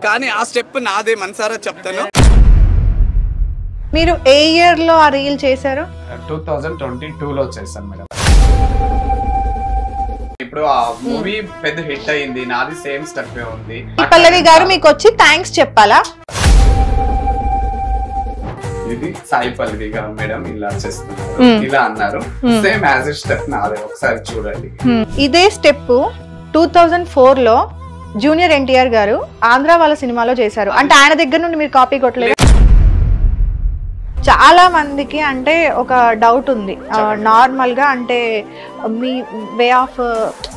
కానీ ఆ స్టెప్ నాదే మనసారా చెప్తాను. మీరు ఏ ఇయర్ లో ఆ రీల్ చేశారు? 2022 లో చేశాను మేడం. ఇప్పుడు ఆ మూవీ పెద్ద హిట్ అయింది, నాది సేమ్ స్టెప్ ఉంది. పల్లవి గారు మీకు వచ్చి థ్యాంక్స్ చెప్పాలా? ఇది సాయి పల్లవి గారు మేడం ఇలా చేస్తున్నారు, ఇలా అన్నారు, సేమ్ యాజ్ ఎ స్టెప్ నాదే, ఒకసారి చూడండి. ఇదే స్టెప్ 2004 లో జూనియర్ ఎన్టీఆర్ గారు ఆంధ్ర వాళ్ళ సినిమాలో చేశారు. అంటే ఆయన దగ్గర నుండి మీరు కాపీ కొట్టలేదు? చాలా మందికి అంటే ఒక డౌట్ ఉంది, నార్మల్ గా అంటే మీ వే ఆఫ్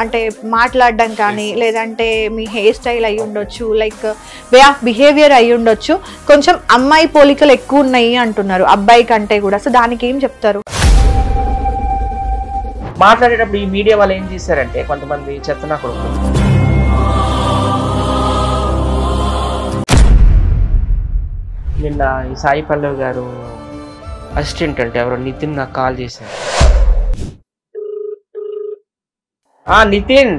అంటే మాట్లాడడం కానీ లేదంటే మీ హెయిర్ స్టైల్ అయి ఉండొచ్చు, లైక్ వే ఆఫ్ బిహేవియర్ అయి ఉండొచ్చు, కొంచెం అమ్మాయి పోలికలు ఎక్కువ ఉన్నాయి అంటున్నారు అబ్బాయి కంటే కూడా. సో దానికి ఏం చెప్తారు? మాట్లాడేటప్పుడు ఈ మీడియా వాళ్ళు ఏం చేశారంటే కొంతమంది చెత్తనా కొడుకు నిన్న ఈ సాయి పల్లవి గారు అసిస్టెంట్ అంటే ఎవరో నితిన్ నాకు కాల్ చేశారు. నితిన్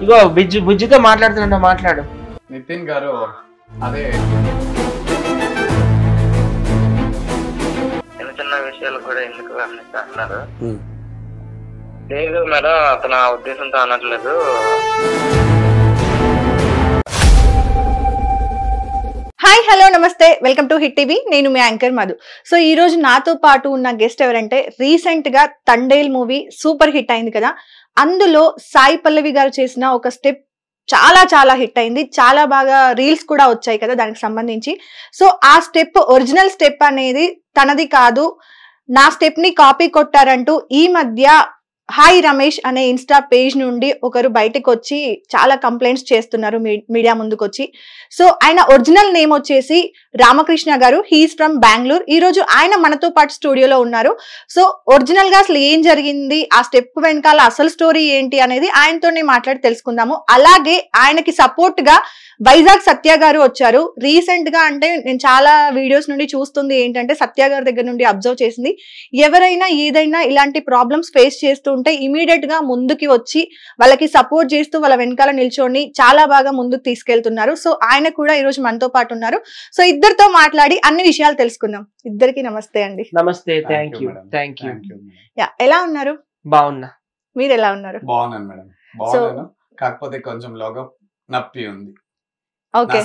ఇగో బుజ్జితో మాట్లాడుతున్నా, మాట్లాడు. నితిన్ గారు అదే చిన్న విషయాలు కూడా ఎందుకు అన్నారు. లేదు మేడం, అతను ఆ ఉద్దేశంతో అనట్లేదు. హాయ్, హలో, నమస్తే, వెల్కమ్ టు హిట్ టీవీ. నేను మీ యాంకర్ మధు. సో ఈ రోజు నాతో పాటు ఉన్న గెస్ట్ ఎవరంటే, రీసెంట్ గా తండేల్ మూవీ సూపర్ హిట్ అయింది కదా, అందులో సాయి పల్లవి గారు చేసిన ఒక స్టెప్ చాలా చాలా హిట్ అయింది. చాలా బాగా రీల్స్ కూడా వచ్చాయి కదా దానికి సంబంధించి. సో ఆ స్టెప్, ఒరిజినల్ స్టెప్ అనేది తనది కాదు, నా స్టెప్ ని కాపీ కొట్టారంటూ ఈ మధ్య హాయ్ రమేష్ అనే ఇన్స్టా పేజ్ నుండి ఒకరు బయటకు వచ్చి చాలా కంప్లైంట్స్ చేస్తున్నారు మీడియా ముందుకు వచ్చి. సో ఆయన ఒరిజినల్ నేమ్ వచ్చేసి రామకృష్ణ గారు, హీఈస్ ఫ్రమ్ బెంగళూరు. ఈ రోజు ఆయన మనతో పాటు స్టూడియోలో ఉన్నారు. సో ఒరిజినల్ గా అసలు ఏం జరిగింది, ఆ స్టెప్ వెనకాల అసలు స్టోరీ ఏంటి అనేది ఆయనతోనే మాట్లాడి తెలుసుకుందాము. అలాగే ఆయనకి సపోర్ట్ గా వైజాగ్ సత్య గారు వచ్చారు. రీసెంట్ గా అంటే నేను చాలా వీడియోస్ నుండి చూస్తుంది ఏంటంటే, సత్య గారి దగ్గర నుండి అబ్జర్వ్ చేసింది, ఎవరైనా ఏదైనా ఇలాంటి ప్రాబ్లమ్స్ ఫేస్ చేస్తూ ఉంటే ఇమీడియట్ గా ముందుకి వచ్చి వాళ్ళకి సపోర్ట్ చేస్తూ వాళ్ళ వెనకాల నిల్చొని చాలా బాగా ముందుకు తీసుకెళ్తున్నారు. సో ఆయన కూడా ఈ రోజు మనతో పాటు ఉన్నారు. సో ఇద్దరితో మాట్లాడి అన్ని విషయాలు తెలుసుకుందాం. ఇద్దరికి నమస్తే అండి. నమస్తే. Thank you. ఎలా ఉన్నారు? బాగున్నా. మీరు ఎలా ఉన్నారు? బాగున్నాను మేడం, బాగున్నాను. కాకపోతే కొంచెం లోగా నొప్పి ఉంది.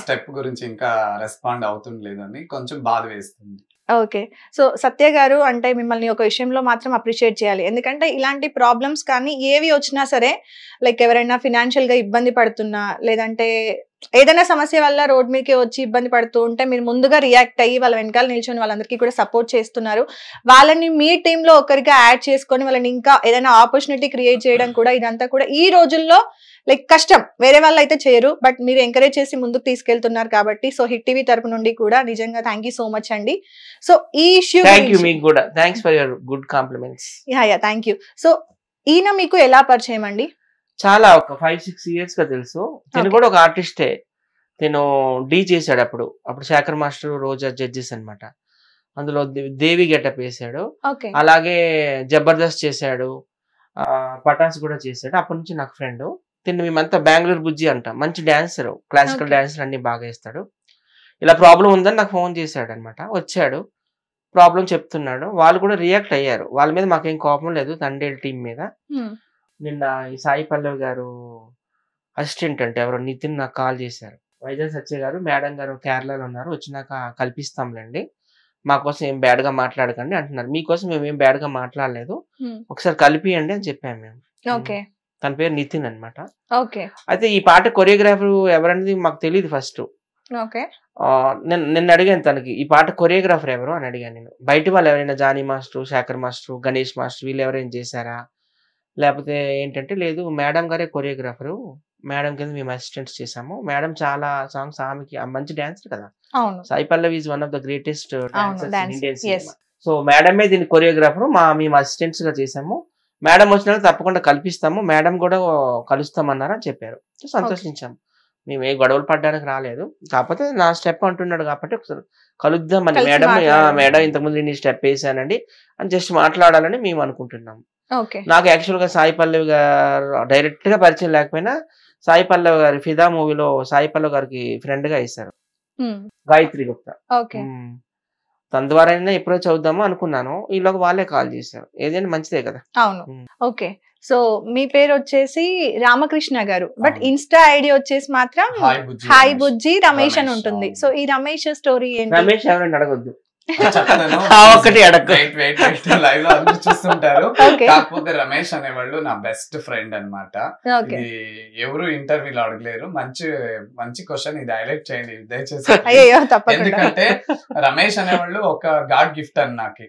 స్టెప్ గురించి ఇంకా రెస్పాండ్ అవుతుండలేదని కొంచెం బాధ వేస్తుంది. ఓకే. సో సత్య గారు, అంటే మిమ్మల్ని ఒక విషయంలో మాత్రం అప్రిషియేట్ చేయాలి. ఎందుకంటే ఇలాంటి ప్రాబ్లమ్స్ కానీ ఏవి వచ్చినా సరే, లైక్ ఎవరైనా ఫినాన్షియల్ గా ఇబ్బంది పడుతున్నా లేదంటే ఏదైనా సమస్య వల్ల రోడ్ మీదకి వచ్చి ఇబ్బంది పడుతూ ఉంటే మీరు ముందుగా రియాక్ట్ అయ్యి వాళ్ళ వెనకాల నిల్చొని వాళ్ళందరికీ కూడా సపోర్ట్ చేస్తున్నారు. వాళ్ళని మీ టీంలో ఒకరిగా యాడ్ చేసుకొని వాళ్ళని ఇంకా ఏదైనా ఆపర్చునిటీ క్రియేట్ చేయడం కూడా, ఇదంతా కూడా ఈ రోజుల్లో లైక్ కష్టం, వేరే వాళ్ళు అయితే చేయరు, బట్ మీరు ఎంకరేజ్ చేసి ముందుకు తీసుకెళ్తున్నారు కాబట్టి. సో హిట్ టీవీ తరపు నుండి కూడా నిజంగా థ్యాంక్ యూ సో మచ్ అండి. సో ఈ ఇష్యూ మీకు కూడా thanks for your good compliments. Yeah thank you. So ఈయన మీకు ఎలా పరిచయం అండి? చాలా ఒక 5-6 years గా తెలుసు. నేను కూడా ఒక ఆర్టిస్టే. నేను డీ చేశాడు అప్పుడు శేఖర్ మాస్టర్, రోజా జడ్జెస్ అన్నమాట. అందులో దేవి గెటప్ వేసాడు. అలాగే జబర్దస్త్ చేశాడు, పటాస్ కూడా చేశాడు. అప్పటి నుంచి నాకు ఫ్రెండ్. మేమంతా బెంగళూరు బుజ్జి అంటాం. మంచి డాన్సర్, క్లాసికల్ డాన్సర్ అన్ని బాగా వేస్తాడు. ఇలా ప్రాబ్లం ఉందని నాకు ఫోన్ చేశాడు అనమాట. వచ్చాడు, ప్రాబ్లం చెప్తున్నాడు. వాళ్ళు కూడా రియాక్ట్ అయ్యారు. వాళ్ళ మీద మాకేం కోపం లేదు, తండేల్ టీం మీద. నిన్న ఈ సాయి పల్లవి గారు అసిస్టెంట్ అంటే ఎవరో నితిన్ నాకు కాల్ చేశారు. వైజాగ్ సత్య గారు, మేడం గారు కేరళలో ఉన్నారు, వచ్చినాక కల్పిస్తాంలేండి, మా కోసం ఏం బ్యాడ్ గా మాట్లాడకండి అంటున్నారు. మీకోసం మేము ఏం బ్యాడ్ గా మాట్లాడలేదు, ఒకసారి కలిపియండి అని చెప్పాము మేము. తన పేరు నితిన్ అనమాట. అయితే ఈ పాట కొరియోగ్రాఫర్ ఎవరనేది మాకు తెలియదు ఫస్ట్. నిన్న అడిగాను తనకి, ఈ పాట కొరియోగ్రాఫర్ ఎవరు అని అడిగాను నేను. బయట వాళ్ళు ఎవరైనా Jani master, Shekhar master, Ganesh master వీళ్ళు ఎవరైనా చేశారా, లేకపోతే ఏంటంటే లేదు మేడం గారే కొరియోగ్రాఫరు, మేడం కింద మేము అసిస్టెంట్స్ చేసాము. మేడం చాలా సాంగ్స్, ఆమెకి మంచి డాన్సర్ కదా. Sai Pallavi is one of the greatest dancers in Indian cinema. So మేడమే దీని కొరియోగ్రాఫర్, మేము అసిస్టెంట్స్ గా చేసాము. మేడం వచ్చినాక తప్పకుండా కల్పిస్తాము, మేడం కూడా కలుస్తామన్నారు అని చెప్పారు. సంతోషించాము. మేము ఏ గొడవలు పడడానికి రాలేదు, కాకపోతే నా స్టెప్ అంటున్నాడు కాబట్టి ఒకసారి కలుద్దామని. మేడం ఇంతకుముందు నేను స్టెప్ వేసానండి అని జస్ట్ మాట్లాడాలని మేము అనుకుంటున్నాము. నాకు యాక్చువల్ గా సాయి పల్లవి గారు డైరెక్ట్ గా పరిచయం లేకపోయినా సాయి పల్లవి గారి ఫిదా మూవీలో సాయి పల్లవి గారికి ఫ్రెండ్ గా ఇస్తారు గాయత్రి గుప్తా. తన ద్వారా ఎప్పుడో చదువుదామో అనుకున్నాను, ఈలోగా వాళ్ళే కాల్ చేశారు. ఏదైనా మంచిదే కదా. అవును. ఓకే, సో మీ పేరు వచ్చేసి రామకృష్ణ గారు, బట్ ఇన్స్టా ఐడి వచ్చేసి మాత్రం హాయ్ బుజ్జి రమేష్ అని ఉంటుంది. సో ఈ రమేష్ స్టోరీ ఏంటి? రమేష్ ఎవరైనా అడగొద్దు, ఒకటి లైవ్ లో అందరూ చూస్తుంటారు. కాకపోతే రమేష్ అనేవాళ్ళు నా బెస్ట్ ఫ్రెండ్ అనమాట. ఎవరు ఇంటర్వ్యూలో అడగలేరు. మంచి మంచి క్వశ్చన్, ఇది హైలైట్ చేయండి దయచేసి. ఎందుకంటే రమేష్ అనేవాళ్ళు ఒక గాడ్ గిఫ్ట్ అని నాకు.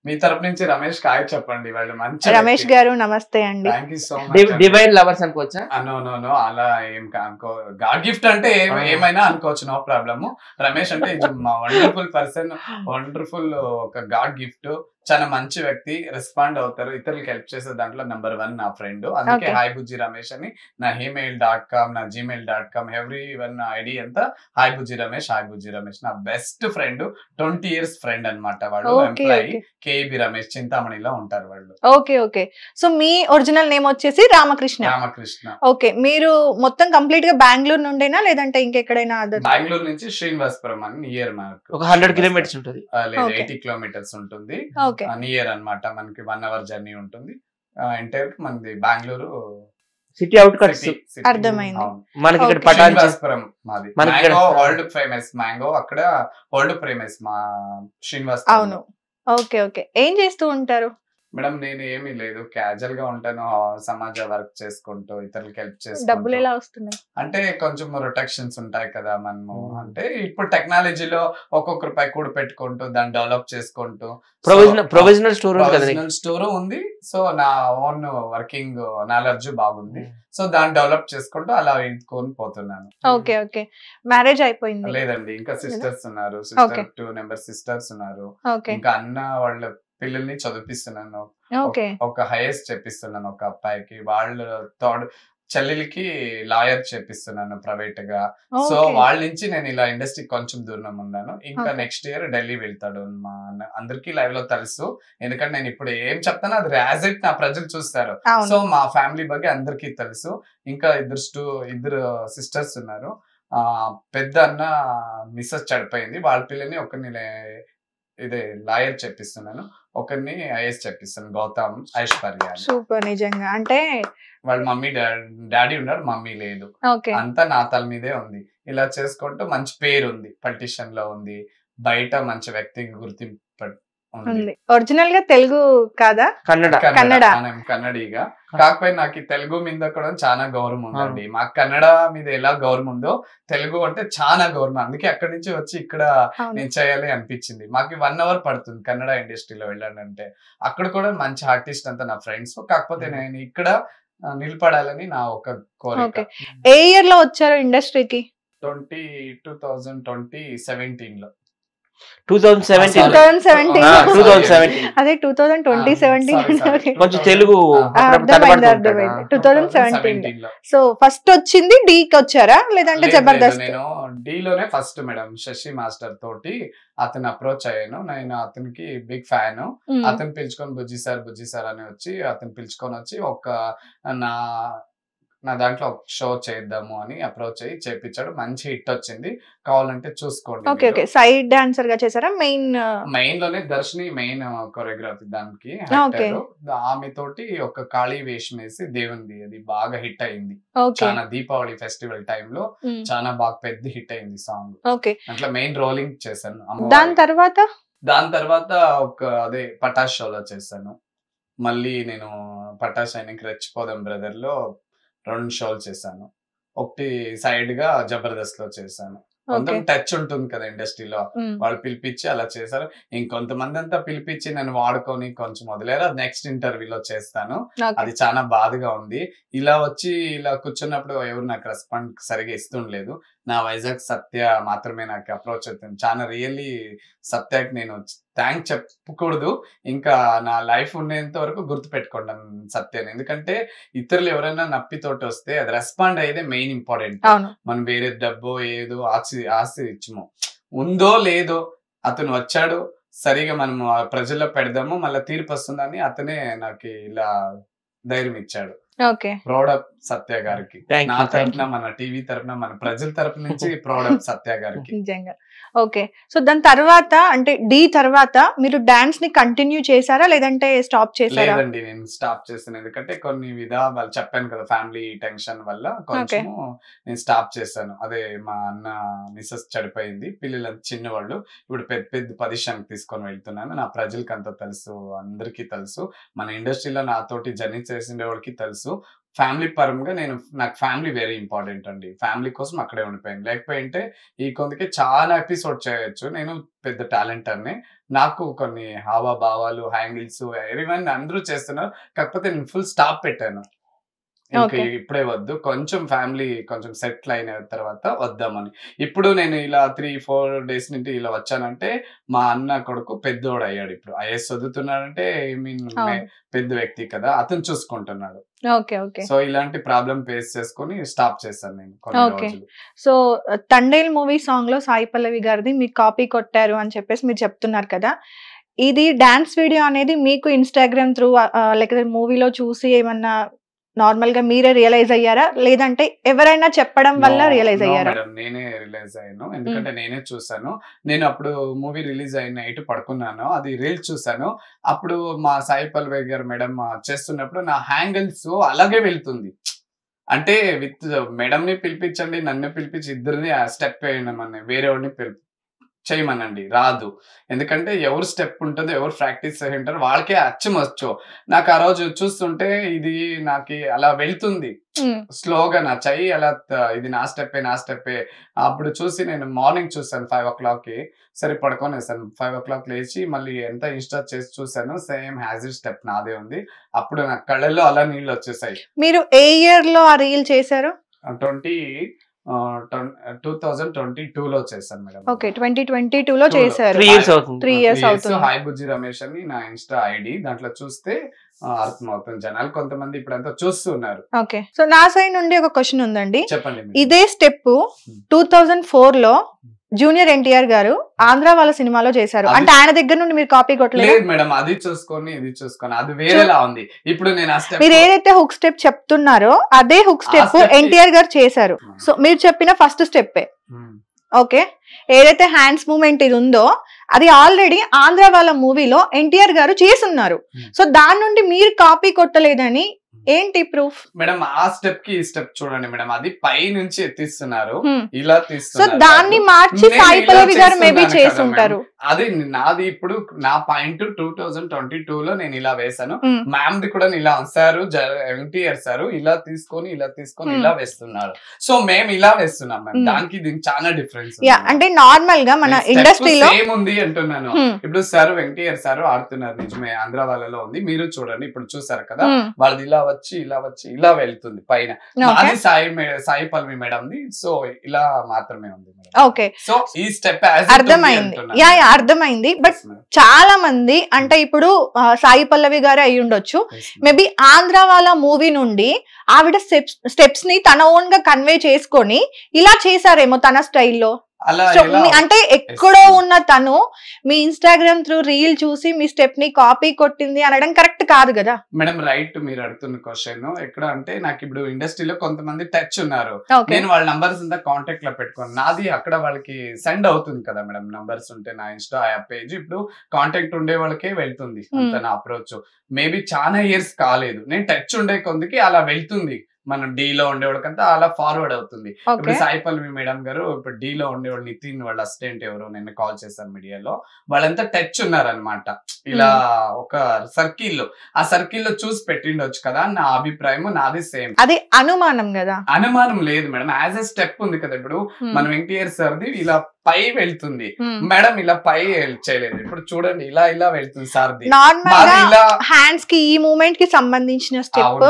మీ తరపు నుంచి రమేష్ హాయ్ చెప్పండి. వాళ్ళు మంచి రమేష్ గారు నమస్తే అండి. Thank you so much. Divine lovers అనుకోవచ్చా? నో అలా ఏం అనుకో. గాడ్ గిఫ్ట్ అంటే ఏమైనా అనుకోవచ్చు, నో ప్రాబ్లమ్. రమేష్ అంటే మా వండర్ఫుల్ పర్సన్, వండర్ఫుల్ ఒక గాడ్ గిఫ్ట్. చాలా మంచి వ్యక్తి, రెస్పాండ్ అవుతారు, ఇతరులకు హెల్ప్ చేసే దాంట్లో నెంబర్ 1 నా ఫ్రెండ్. అందుకే హాయ్ బుజ్జి రమేష్ అని నా gmail.com, నా gmail.com ఎవ్రీ వన్ ఐడి అంతా హాయ్ బుజ్జి రమేష్, హాయ్ బుజ్జి రమేష్. నా బెస్ట్ ఫ్రెండ్, 20 years ఫ్రెండ్ అనమాట. వాళ్ళు ఎంప్లాయీ కేబి రమేష్, చింతామణిలో ఉంటారు వాళ్ళు. Okay okay. సో మీ ఒరిజినల్ నేమ్ వచ్చేసి రామకృష్ణ. ఓకే, మీరు మొత్తం కంప్లీట్ గా బెంగళూరు నుండేనా లేదంటే ఇంకెక్కడైనా? బెంగళూరు నుంచి శ్రీనివాసపురం అని నియర్ మనకు ఒక 100 kilometers ఉంటుంది, 80 kilometers ఉంటుంది. నియర్ అన్నమాట, మనకి 1 hour జర్నీ ఉంటుంది. ఎంటైర్ మనది బెంగళూరు సిటీ అవుట్కట్స్. అర్థమైంది. మనకి ఇక్కడ పటాన్పురం మాది. వరల్డ్ ఫేమస్ మ్యాంగో, అక్కడ వరల్డ్ ఫేమస్ మా శ్రీనివాస్. అవును. Okay okay. ఏం చేస్తూ ఉంటారు మేడం? నేను ఏమీ లేదు, క్యాజువల్ గా ఉంటాను. సమాజ వర్క్ చేసుకుంటూ ఇతరులకు హెల్ప్ చేసుకుంటూ. డబ్బులు ఎలా వస్తున్నాయి అంటే కొంచెం రొటేషన్స్ ఉంటాయి కదా మనము. అంటే ఇప్పుడు టెక్నాలజీలో ఒక్కొక్క రూపాయి కూడి పెట్టుకుంటూ దాన్ని డెవలప్ చేసుకుంటూ ప్రొవిజనల్ స్టోర్ ఉంది. సో నా ఓన్ వర్కింగ్ నాలెడ్జ్ బాగుంది. సో దాన్ని డెవలప్ చేసుకుంటూ అలా ఇంకొని పోతున్నాను. Okay okay. మ్యారేజ్ అయిపోయింది? లేదండి, ఇంకా సిస్టర్స్ ఉన్నారు. 2 members సిస్టర్స్ ఉన్నారు. ఇంకా అన్న వాళ్ళ పిల్లల్ని చదివిస్తున్నాను. ఒక హైయెస్ట్ చెప్పిస్తున్నాను ఒక అబ్బాయికి. వాళ్ళు థర్డ్ చెల్లెలకి లాయర్ చెప్పిస్తున్నాను ప్రైవేట్ గా. సో వాళ్ళ నుంచి నేను ఇలా ఇండస్ట్రీ కొంచెం దూరం ఉన్నాను. ఇంకా నెక్స్ట్ ఇయర్ ఢిల్లీ వెళ్తాడు మా అన్న. అందరికి లైవ్ లో తెలుసు, ఎందుకంటే నేను ఇప్పుడు ఏం చెప్తానో అది యాజ్ ఇట్ నా ప్రజలు చూస్తారు. సో మా ఫ్యామిలీ ಬಗ್ಗೆ అందరికీ తెలుసు. ఇంకా ఇద్దరు సిస్టర్స్ ఉన్నారు. పెద్ద అన్న మిస్సెస్ చనిపోయింది, వాళ్ళ పిల్లల్ని ఒకరిని ఇదే లాయర్ చెప్పిస్తున్నాను, ఒకరిని ఐఎస్ చెప్పిస్తాను, గౌతమ్ ఐశ్వర్య. సూపర్. నిజంగా అంటే వాళ్ళ మమ్మీ డాడీ ఉన్నారు, మమ్మీ లేదు. అంతా నా తల మీదే ఉంది. ఇలా చేసుకుంటూ మంచి పేరు ఉంది, పొలిటిషియన్ లో ఉంది, బయట మంచి వ్యక్తికి గుర్తింపు ఉంది. ఒరిజినల్ గా తెలుగు కాదా? కన్నడిగా. కాకపోతే నాకు తెలుగు మీద కూడా చాలా గౌరవం ఉందండి. మాకు కన్నడ మీద ఎలా గౌరవం ఉందో తెలుగు అంటే చాలా గౌరవం. అందుకే అక్కడి నుంచి వచ్చి ఇక్కడ నేను చేయాలి అనిపించింది. మాకు 1 hour పడుతుంది కన్నడ ఇండస్ట్రీలో వెళ్ళాలంటే. అక్కడ కూడా మంచి ఆర్టిస్ట్ అంతా నా ఫ్రెండ్స్. కాకపోతే నేను ఇక్కడ నిలబడాలని నా ఒక కోరిక. ఏ ఇయర్ లో వచ్చారు ఇండస్ట్రీకి? 2017 లో. 2017 అదే 2017 కొంచెం తెలుగు 2017. సో ఫస్ట్ వచ్చింది డి కి వచ్చారా లేదంటే జబర్దస్త్? నేను డి లోనే ఫస్ట్ మేడం. శశి మాస్టర్ తోటి అతను అప్రోచ్ అయ్యాను. నేను అతనికి బిగ్ ఫ్యాన్. అతను పిలుచుకొని బుజ్జి సార్ అని వచ్చి అతను పిలుచుకొని వచ్చి ఒక నా దాంట్లో ఒక షో చేద్దాము అని అప్రోచ్ అయ్యి చేపించాడు. మంచి హిట్ వచ్చింది, కావాలంటే చూసుకోండి. Okay okay. సైడ్ డాన్సర్ గా చేశారా? మెయిన్ లోనే దర్శని మెయిన్ కొరియోగ్రఫీ దానికి. ఆమె తోటి ఒక ఖాళీ వేషం వేసి దేవుంది, అది బాగా హిట్ అయింది. చాలా దీపావళి ఫెస్టివల్ టైంలో చాలా బాగా పెద్ద హిట్ అయింది సాంగ్. అట్లా మెయిన్ రోలింగ్ చేశాను. దాని తర్వాత ఒక అదే పటాష్ షోలో చేశాను. మళ్ళీ నేను పటాష్ ఆయనకి రెచ్చిపోదాం బ్రదర్ లో 2 షోలు చేశాను. ఒకటి సైడ్ గా జబర్దస్త్ లో చేశాను. కొంచెం టచ్ ఉంటుంది కదా ఇండస్ట్రీలో, వాళ్ళు పిలిపించి అలా చేశారు. ఇంకొంతమంది అంతా పిలిపించి నన్ను వాడుకొని కొంచెం వదిలేరు. నెక్స్ట్ ఇంటర్వ్యూలో చేస్తాను. అది చాలా బాధగా ఉంది. ఇలా వచ్చి ఇలా కూర్చున్నప్పుడు ఎవరు నాకు రెస్పాండ్ సరిగా ఇస్తుండలేదు. నా వైజాగ్ సత్య మాత్రమే నాకు అప్రోచ్ అవుతుంది. చాలా రియల్లీ సత్యకి నేను థ్యాంక్స్ చెప్పకూడదు, ఇంకా నా లైఫ్ ఉండేంత వరకు గుర్తు పెట్టుకుంటాను సత్యాన్ని. ఎందుకంటే ఇతరులు ఎవరైనా నప్పితోటి వస్తే అది రెస్పాండ్ అయ్యేదే మెయిన్ ఇంపార్టెంట్. మనం వేరే డబ్బో ఏదో ఆస్తి ఇచ్చము ఉందో లేదో, అతను వచ్చాడు సరిగా మనము ప్రజల్లో పెడదాము మళ్ళీ తీర్పు వస్తుందని అతనే నాకు ఇలా ధైర్యం ఇచ్చాడు. ప్రౌడ్ ఆఫ్ సత్య గారికి, నా తరపున, మన టీవీ తరపున, మన ప్రజల తరపు నుంచి ప్రౌడ్ ఆఫ్ సత్య గారికి. నిజంగా. ఓకే. సో దాని తర్వాత అంటే డి తర్వాత మీరు డాన్స్ ని కంటిన్యూ చేశారా లేదంటే స్టాప్ చేశారా? లేదండి, నేను స్టాప్ చేశాను. ఎందుకంటే కొన్ని వాళ్ళు చెప్పాను కదా, ఫ్యామిలీ టెన్షన్ వల్ల కొంచెం నేను స్టాప్ చేశాను. అదే మా అన్న మిస్సెస్ చనిపోయింది, పిల్లలు చిన్నవాళ్ళు, ఇప్పుడు పెద్ద పెద్ద పొజిషన్ తీసుకొని వెళ్తున్నాను. నా ప్రజలకి అంతా తెలుసు, అందరికీ తెలుసు, మన ఇండస్ట్రీలో నాతోటి జర్నీ చేసిన వాళ్ళకి తెలుసు. ఫ్యామిలీ పరంగా నాకు ఫ్యామిలీ వెరీ ఇంపార్టెంట్ అండి. ఫ్యామిలీ కోసం అక్కడే ఉండిపోయాను. లేకపోయింటే ఈ కొందకే చాలా ఎపిసోడ్ చేయొచ్చు. నేను పెద్ద టాలెంటర్ని, నాకు కొన్ని హావభావాలు, హ్యాంగిల్స్ ఎవరివన్నీ అందరూ చేస్తున్నారు. కాకపోతే నేను ఫుల్ స్టాప్ పెట్టాను. ఇంకా ఇప్పుడే వద్దు, కొంచెం ఫ్యామిలీ కొంచెం సెటిల్ అయిన తర్వాత వద్దామని. ఇప్పుడు నేను ఇలా 3-4 days నుండి ఇలా వచ్చానంటే మా అన్న కొడుకు పెద్దోడు అయ్యాడు, ఇప్పుడు ఐఎస్ చదువుతున్నాడంటే పెద్ద వ్యక్తి కదా, అతను చూసుకుంటున్నాడు. సో ఇలాంటి ప్రాబ్లం ఫేస్ చేసుకుని స్టాప్ చేశాను నేను కొన్ని రోజులు. సో తండేల్ మూవీ సాంగ్ లో సాయి పల్లవి గారిది మీకు కాపీ కొట్టారు అని చెప్పేసి మీరు చెప్తున్నారు కదా, ఇది డాన్స్ వీడియో అనేది మీకు ఇన్స్టాగ్రామ్ త్రూ లేకపోతే మూవీలో చూసి ఏమన్నా నార్మల్ గా మీరే రియలైజ్ అయ్యారా లేదంటే ఎవరైనా చెప్పడం వల్ల రియలైజ్ అయ్యారా? నేనే రియలైజ్ అయ్యాను, ఎందుకంటే నేనే చూసాను. నేను అప్పుడు మూవీ రిలీజ్ అయిన నైట్ పడుకున్నాను, అది రీల్స్ చూసాను. అప్పుడు మా సాయి పల్లవి గారు మేడం చేస్తున్నప్పుడు నా హ్యాంగిల్స్ అలాగే వెళ్తుంది. అంటే విత్ మేడం ని పిలిపించండి, నన్ను పిలిపించి ఇద్దరిని ఆ స్టెప్ వేయమని, వేరే వాడిని చేయమనండి, రాదు. ఎందుకంటే ఎవరు స్టెప్ ఉంటుందో, ఎవరు ప్రాక్టీస్ చేసి ఉంటారో వాళ్ళకే అచ్చం వచ్చు. నాకు ఆ రోజు చూస్తుంటే ఇది నాకు అలా వెళ్తుంది స్లోగా, నా చెయ్యి అలా, ఇది నా స్టెప్పే. అప్పుడు చూసి నేను మార్నింగ్ చూసాను 5 o'clock, సరే పడుకోనేసాను. 5 o'clock లేచి మళ్ళీ ఎంత ఇన్స్టా చేసి చూసాను, సేమ్ హ్యాజిడ్ స్టెప్ నాదే ఉంది. అప్పుడు నా కళ్ళల్లో అలా నీళ్ళు వచ్చేసాయి. మీరు ఏ ఇయర్ లో ఆ రీల్ చేశారు? 2022 లో చేశాను మేడం. ఓకే, 2022 లో చేశారు. 3 years అవుతుంది. హాయ్ బుజ్జి రమేష్ అని నా ఇన్స్టా ఐడి, దాంట్లో చూస్తే అర్థమవుతుంది. జనాలు కొంతమంది ఇప్పుడంతా చూస్తున్నారు. ఓకే, సో నా సైడ్ నుండి ఒక క్వశ్చన్ ఉందండి. చెప్పండి. ఇదే స్టెప్ 2004 లో జూనియర్ ఎన్టీఆర్ గారు ఆంధ్ర వాళ్ళ సినిమాలో చేశారు, అంటే ఆయన దగ్గర నుండి మీరు కాపీ కొట్టలేదు మేడం? అది చూసుకొని ఇది చూసుకొని అది వేరేలా ఉంది. ఇప్పుడు నేను మీరు ఏదైతే హుక్ స్టెప్ చెప్తున్నారో అదే హుక్ స్టెప్ ఎన్టీఆర్ గారు చేశారు. సో మీరు చెప్పిన ఫస్ట్ స్టెప్పే. ఓకే, ఏదైతే హ్యాండ్స్ మూవ్మెంట్ ఇది ఉందో అది ఆల్రెడీ ఆంధ్ర వాళ్ళ మూవీలో ఎన్టీఆర్ గారు చేసున్నారు. సో దాని నుండి మీరు కాపీ కొట్టలేదని ఏంటి ప్రూఫ్? మేడం ఆ స్టెప్ కి ఈ స్టెప్ చూడండి మేడం, అది పై నుంచి ఎత్తిస్తున్నారు, ఇలా తీస్తున్నారు. సో దాన్ని మార్చి సాయి పల్లవి గారు మేబీ చేసుంటారు. అది నాది ఇప్పుడు నా పాయింట్ 2022 లో నేను ఇలా వేసాను. మ్యామ్ ది కూడా ఇలా సారు ఎన్టీఆర్ సారు ఇలా తీసుకొని ఇలా వేస్తున్నారు. సో మేము ఇలా వేస్తున్నాం మ్యామ్, దానికి దీనికి చాలా డిఫరెన్స్. అంటే నార్మల్ గా మన ఇండస్ట్రీలో ఏముంది అంటున్నాను. ఇప్పుడు సారు ఎన్టీఆర్ సారు ఆడుతున్నారు, నిజమే ఆంధ్ర వాళ్ళలో ఉంది, మీరు చూడండి ఇప్పుడు చూసారు కదా, వాళ్ళది ఇలా వచ్చి ఇలా వెళ్తుంది పైన. అది Sai Pallavi madam the, so ఇలా మాత్రమే ఉంది. ఓకే, సో ఈ స్టెప్ అర్థమైంది. బట్ చాలా మంది అంటే ఇప్పుడు సాయి పల్లవి గారు అయి ఉండొచ్చు, మేబీ ఆంధ్ర వాళ్ళ మూవీ నుండి ఆవిడ స్టెప్స్ ని తన ఓన్ గా కన్వే చేసుకొని ఇలా చేశారేమో తన స్టైల్లో. అంటే ఎక్కడో ఉన్న తను మీ ఇన్స్టాగ్రామ్ త్రూ రీల్ చూసి మీ స్టెప్ ని కాపీ కొట్టింది అనడం కరెక్ట్ కాదు కదా మేడం? రైట్, మీరు అడుగుతున్న క్వశ్చన్ ఎక్కడ అంటే, నాకు ఇప్పుడు ఇండస్ట్రీలో కొంతమంది టచ్ ఉన్నారు, నేను వాళ్ళ నంబర్స్ అంతా కాంటాక్ట్ లో పెట్టుకోను, నాది అక్కడ వాళ్ళకి సెండ్ అవుతుంది కదా మేడం. నంబర్స్ ఉంటే నా ఇన్స్టా పేజ్ ఇప్పుడు కాంటాక్ట్ ఉండే వాళ్ళకే వెళ్తుంది అంత నా అప్రోచ్. మేబీ చాలా ఇయర్స్ కాలేదు, నేను టచ్ ఉండే కొందికి అలా వెళ్తుంది. మనం డి లో ఉండేవాళ్ళకంతా అలా ఫార్వర్డ్ అవుతుంది. ఇప్పుడు సాయి పల్లవి మేడం గారు ఇప్పుడు డి లో ఉండేవాళ్ళు, నితిన్ వాళ్ళ అసిస్టెంట్ ఎవరు, నిన్న కాల్ చేశాను మీడియాలో, వాళ్ళంతా టచ్ ఉన్నారనమాట. ఇలా ఒక సర్కిల్, ఆ సర్కిల్ లో చూసి పెట్టిండొచ్చు కదా, నా అభిప్రాయం నాది సేమ్. అది అనుమానం కదా? అనుమానం లేదు మేడం, యాజ్ ఎ స్టెప్ ఉంది కదా. ఇప్పుడు మనం ఎన్టీఆర్ సార్ది ఇలా పై వెళ్తుంది మేడం, ఇలా పై చేయలేదు. ఇప్పుడు చూడండి ఇలా వెళ్తుంది సార్ది. నార్మల్ గా హ్యాండ్స్ కి ఈ మూమెంట్ కి సంబంధించిన స్టెప్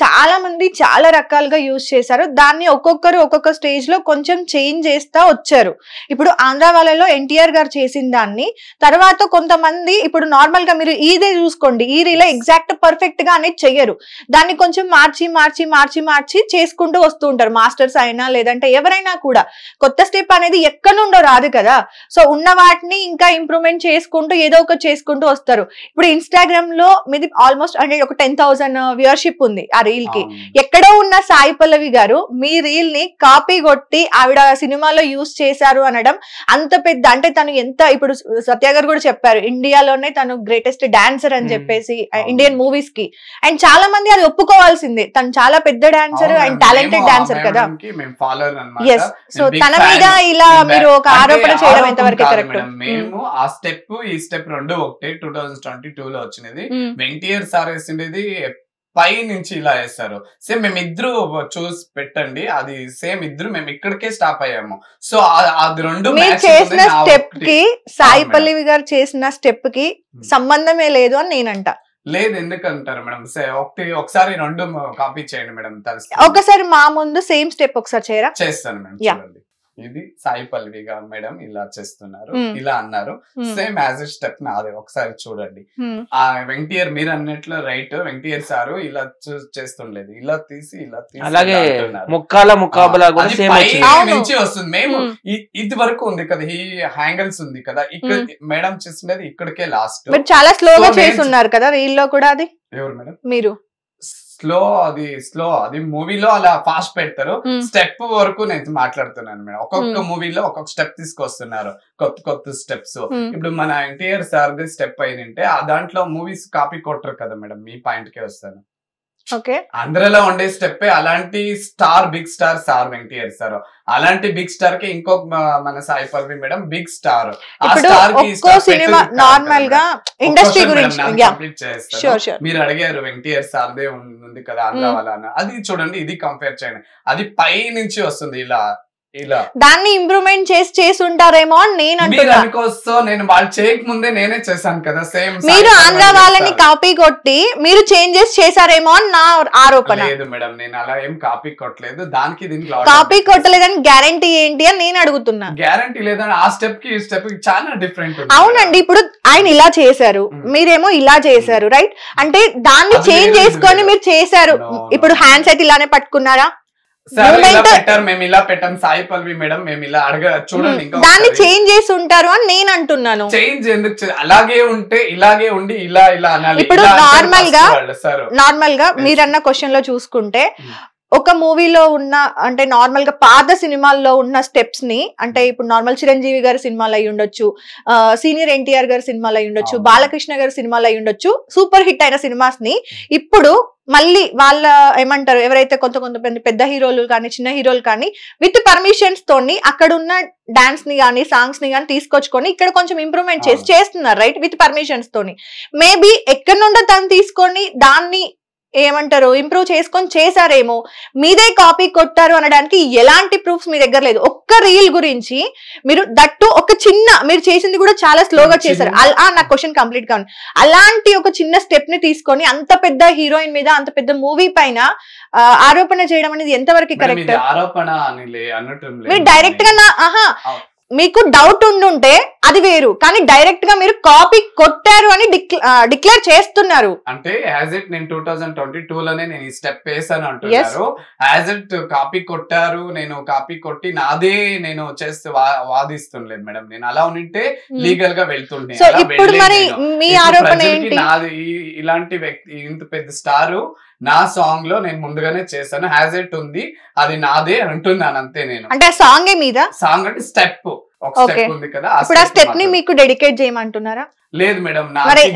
చాలా మంది చాలా రకాలుగా యూజ్ చేశారు. దాన్ని ఒక్కొక్కరు ఒక్కొక్క స్టేజ్ లో కొంచెం చేంజ్ చేస్తా వచ్చారు. ఇప్పుడు ఆంధ్ర వాళ్ళలో ఎన్టీఆర్ గారు చేసిన దాన్ని తర్వాత కొంతమంది ఇప్పుడు నార్మల్ గా మీరు ఇదే చూసుకోండి, ఈ రీలా ఎగ్జాక్ట్ పర్ఫెక్ట్ గా అనేది చెయ్యరు, దాన్ని కొంచెం మార్చి చేసుకుంటూ వస్తూ ఉంటారు. మాస్టర్స్ అయినా లేదంటే ఎవరైనా కూడా కొత్త స్టెప్ అనేది ఎక్కడ నుండో రాదు కదా. సో ఉన్న వాటిని ఇంకా ఇంప్రూవ్మెంట్ చేసుకుంటూ ఏదో ఒకటి చేసుకుంటూ వస్తారు. ఇప్పుడు ఇన్స్టాగ్రామ్ లో మీది ఆల్మోస్ట్ అంటే ఒక 10,000 వ్యూవర్షిప్ ఉంది ఆ రీల్ కి. ఎక్కడో ఉన్న సాయి పల్లవి గారు మీ రీల్ ని కాపీ కొట్టి ఆవిడ సినిమాలో యూజ్ చేశారు అనడం అంత పెద్ద, అంటే తను ఎంత, ఇప్పుడు సత్య గారు కూడా చెప్పారు ఇండియాలోనే తను గ్రేటెస్ట్ డాన్సర్ అని చెప్పేసి ఇండియన్ మూవీస్ కి. అండ్ చాలా మంది అది ఒప్పుకోవాల్సిందే, తను చాలా పెద్ద డాన్సర్ అండ్ టాలెంటెడ్ డాన్సర్ కదా. సో తన మీద ఇలా మీరు ఒక ఆరోపణ చేయడం ఎంతవరకు కరెక్ట్? మేము ఆ స్టెప్ ఈ స్టెప్ రెండు ఒకటే 2022 లో వచ్చినది. వెంకటేర్ సార్ వేసిండేది పై నుంచి ఇలా వేస్తారు. సేమ్ మేము ఇద్దరు చూసి పెట్టండి, అది సేమ్ ఇద్దరు మేము ఇక్కడికే స్టాప్ అయ్యాము. సో అది రెండు చేసిన స్టెప్ కి సాయి పల్లవి గారు చేసిన స్టెప్ కి సంబంధమే లేదు అని నేనంట. లేదు, ఎందుకంటారు మేడం? ఒకసారి రెండు కాపీ చేయండి మేడం, తెలుసు. ఒకసారి మా ముందు సేమ్ స్టెప్ ఒకసారి చేయరా? చేస్తాను మేడం. చూడండి, ఇది సాయి పల్లవి గారు మేడం ఇలా చేస్తున్నారు, ఇలా అన్నారు. సేమ్ యాజ్ ఎ స్టెప్ నాదే, ఒకసారి చూడండి. ఆ వెంకటేర్ మీరు అన్నట్లు రైట్, వెంకటేర్ సారు ఇలా చేస్తుండలేదు, ఇలా తీసి అలాగే ముక్కాల ముక్కాబలా నుంచి వస్తుంది. మేము ఇది వరకు ఉంది కదా, ఈ హ్యాంగిల్స్ ఉంది కదా, ఇక్కడ మేడం చేస్తున్నది ఇక్కడికే లాస్ట్. చాలా స్లోగా చేస్తున్నారు కదా రీల్ లో కూడా. అది ఎవరు మేడం? మీరు స్లో అది మూవీలో అలా ఫాస్ట్ పెడతారు. స్టెప్ వరకు నేను మాట్లాడుతున్నాను మేడం. ఒక్కొక్క మూవీలో ఒక్కొక్క స్టెప్ తీసుకొస్తున్నారు, కొత్త స్టెప్స్. ఇప్పుడు మన ఎన్టీఆర్ సార్ స్టెప్ అయిందంటే దాంట్లో మూవీస్ కాపీ కొట్టరు కదా మేడం. మీ పాయింట్ కే వస్తాను. అందరిలో ఉండే స్టెప్ అలాంటి star, big star sir Venkatesh sir. అలాంటి బిగ్ స్టార్ కి ఇంకొక మన Sai Pallavi madam big star. ఆ స్టార్ కి సినిమా నార్మల్ గా ఇండస్ట్రీ గురించి మీరు అడిగారు వెంకటేర్ సార్దే ఉంది కదా ఆంధ్ర వాళ్ళ, అది చూడండి, ఇది కంపేర్ చేయండి. అది పై నుంచి వస్తుంది ఇలా. దాన్ని ఇంప్రూవ్మెంట్ చేసి ఉంటారేమో అని నేను అంటున్నా. నేను వాళ్ళు చేయకముందే నేనే చేశాను కదా సేమ్. మీరు ఆంధ్ర వాళ్ళని కాపీ కొట్టి మీరు చేంజెస్ చేశారేమో అని నా ఆరోపణ. లేదు మేడం, నేను అలా ఏం కాపీ కొట్టలేదు. దానికి దీనికి కాపీ కొట్టలేదని గ్యారంటీ ఏంటి అని నేను అడుగుతున్నా. గ్యారంటీ లేదని ఆ స్టెప్ కి ఈ స్టెప్ కి చాలా డిఫరెంట్. అవునండి, ఇప్పుడు ఆయన ఇలా చేశారు, మీరేమో ఇలా చేశారు, రైట్? అంటే దాన్ని చేంజ్ చేసుకొని మీరు చేశారు. ఇప్పుడు హ్యాండ్స్ అయితే ఇలానే పట్టుకున్నారా? మేము ఇలా పెట్టాం సాయి పల్లవి మేడం, మేము ఇలా చూడండి, దాన్ని చేంజ్ చేసి ఉంటారు అని నేను అంటున్నాను. చేంజ్ ఎందుకు? అలాగే ఉంటే ఇలాగే ఉండి ఇలా అనాలి. ఇప్పుడు నార్మల్ గా మీరన్న క్వశ్చన్ లో చూసుకుంటే ఒక మూవీలో ఉన్న, అంటే నార్మల్ గా పాత సినిమాల్లో ఉన్న స్టెప్స్ ని, అంటే ఇప్పుడు నార్మల్ చిరంజీవి గారి సినిమాలు అయి ఉండొచ్చు, సీనియర్ ఎన్టీఆర్ గారి సినిమాలు అయి ఉండొచ్చు, బాలకృష్ణ గారి సినిమాలు అయి ఉండొచ్చు, సూపర్ హిట్ అయిన సినిమాస్ ని ఇప్పుడు మళ్ళీ వాళ్ళ ఏమంటారు, ఎవరైతే కొంత పెద్ద హీరోలు కానీ చిన్న హీరోలు కానీ విత్ పర్మిషన్స్ తోని అక్కడ ఉన్న డాన్స్ ని కానీ సాంగ్స్ ని కానీ తీసుకొచ్చుకొని ఇక్కడ కొంచెం ఇంప్రూవ్మెంట్ చేస్తున్నారు, రైట్? విత్ పర్మిషన్స్ తోని. మేబీ ఎక్కడి నుండో తను తీసుకొని దాన్ని ఏమంటారు ఇంప్రూవ్ చేసుకొని చేశారేమో. మీదే కాపీ కొట్టారు అనడానికి ఎలాంటి ప్రూఫ్స్ మీ దగ్గర లేదు. ఒక్క రీల్ గురించి మీరు దట్టు ఒక చిన్న, మీరు చేసింది కూడా చాలా స్లోగా చేశారు. నా క్వశ్చన్ కంప్లీట్ గా ఉంది. అలాంటి ఒక చిన్న స్టెప్ ని తీసుకొని అంత పెద్ద హీరోయిన్ మీద, అంత పెద్ద మూవీ పైన ఆరోపణ చేయడం అనేది ఎంతవరకు కరెక్ట్? మీరు డైరెక్ట్ గా మీకు డౌట్ ఉండుంటే అది వేరు, కానీ డైరెక్ట్ గా మీరు కాపీ కొట్టారు అని డిక్లేర్ చేస్తున్నారు. అంటే యాజ్ ఇట్ నేను 2022 లోనే నేను ఈ స్టెప్ వేసాను అంటున్నారు. యాజ్ ఇట్ కాపీ కొట్టారు, నేను కాపీ కొట్టి నాదే నేను చేస్తే వాదిస్తుండలేదు మేడం. నేను అలా ఉంటే లీగల్ గా వెళ్తుండే. ఇప్పుడు మరి మీ ఆరోపణ ఏంటి? నాది ఇలాంటి వ్యక్తి, ఇంత పెద్ద స్టారు నా సాంగ్ లో నేను ముందుగానే చేశాను, హ్యాజ్ ఇట్ ఉంది, అది నాదే అంటున్నాను అంతే. నేను అంటే సాంగ్ మీద సాంగ్ అంటే స్టెప్ ఒక స్టెప్ ఉంది కదా, ఇప్పుడు ఆ స్టెప్ ని మీకు డెడికేట్ చేయమంటున్నారా? లేదు మేడం,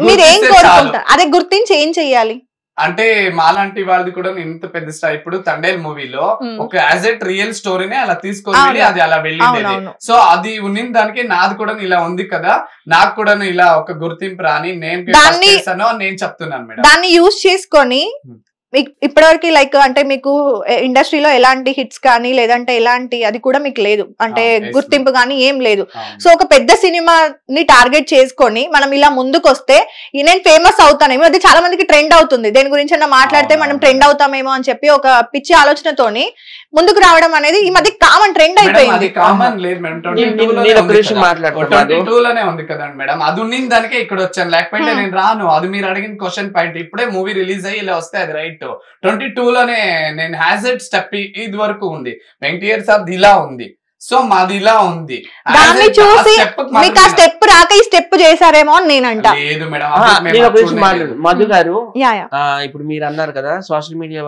మీరు ఏం కోరుకుంటారు? అదే గుర్తించి ఏం చెయ్యాలి అంటే మాలాంటి వాళ్ళది కూడా ఇంత పెద్ద స్టార్. ఇప్పుడు తండేల్ మూవీలో ఒక యాజ్ ఎట్ రియల్ స్టోరీనే అలా తీసుకొని అది అలా వెళ్ళింది. సో అది ఉన్న దానికి నాది కూడా ఇలా ఉంది కదా, నాకు కూడా ఇలా ఒక గుర్తింపు రాని నేను చేశాను అని నేను చెప్తున్నాను మేడం. దాన్ని యూజ్ చేసుకొని ఇప్పటివరకు లైక్ అంటే మీకు ఇండస్ట్రీలో ఎలాంటి హిట్స్ కానీ లేదంటే ఎలాంటి అది కూడా మీకు లేదు, అంటే గుర్తింపు కానీ ఏం లేదు. సో ఒక పెద్ద సినిమాని టార్గెట్ చేసుకొని మనం ఇలా ముందుకు వస్తే నేను ఫేమస్ అవుతానేమో, అది చాలా మందికి ట్రెండ్ అవుతుంది, దేని గురించి అన్నా మాట్లాడితే మనం ట్రెండ్ అవుతామేమో అని చెప్పి ఒక పిచ్చి ఆలోచనతోని ముందుకు రావడం అనేది ఈ మధ్య కామన్ ట్రెండ్ అయిపోయింది. కామన్ లేదు మేడం, 22 లోనే ఉంది కదండి మేడం. అది ఉన్న దానికే ఇక్కడ వచ్చాను, లేకపోతే నేను రాను. అది మీరు అడిగిన క్వశ్చన్ పాయింట్. ఇప్పుడే మూవీ రిలీజ్ అయ్యి ఇలా వస్తే అది రైట్. 22 లోనే నేను హ్యాజ్ ఇట్ స్టెప్ ఇది వరకు ఉంది, వెంకటేర్ సార్ ఇలా ఉంది. సో మాది ఇలా ఉంది. దాన్ని చూసి మీకు ఆ స్టెప్ రాక ఈ స్టెప్ చేశారేమో అని నేను అంట. లేదు మేడం, మధు గారు ఇప్పుడు మీరు అన్నారు కదా సోషల్ మీడియా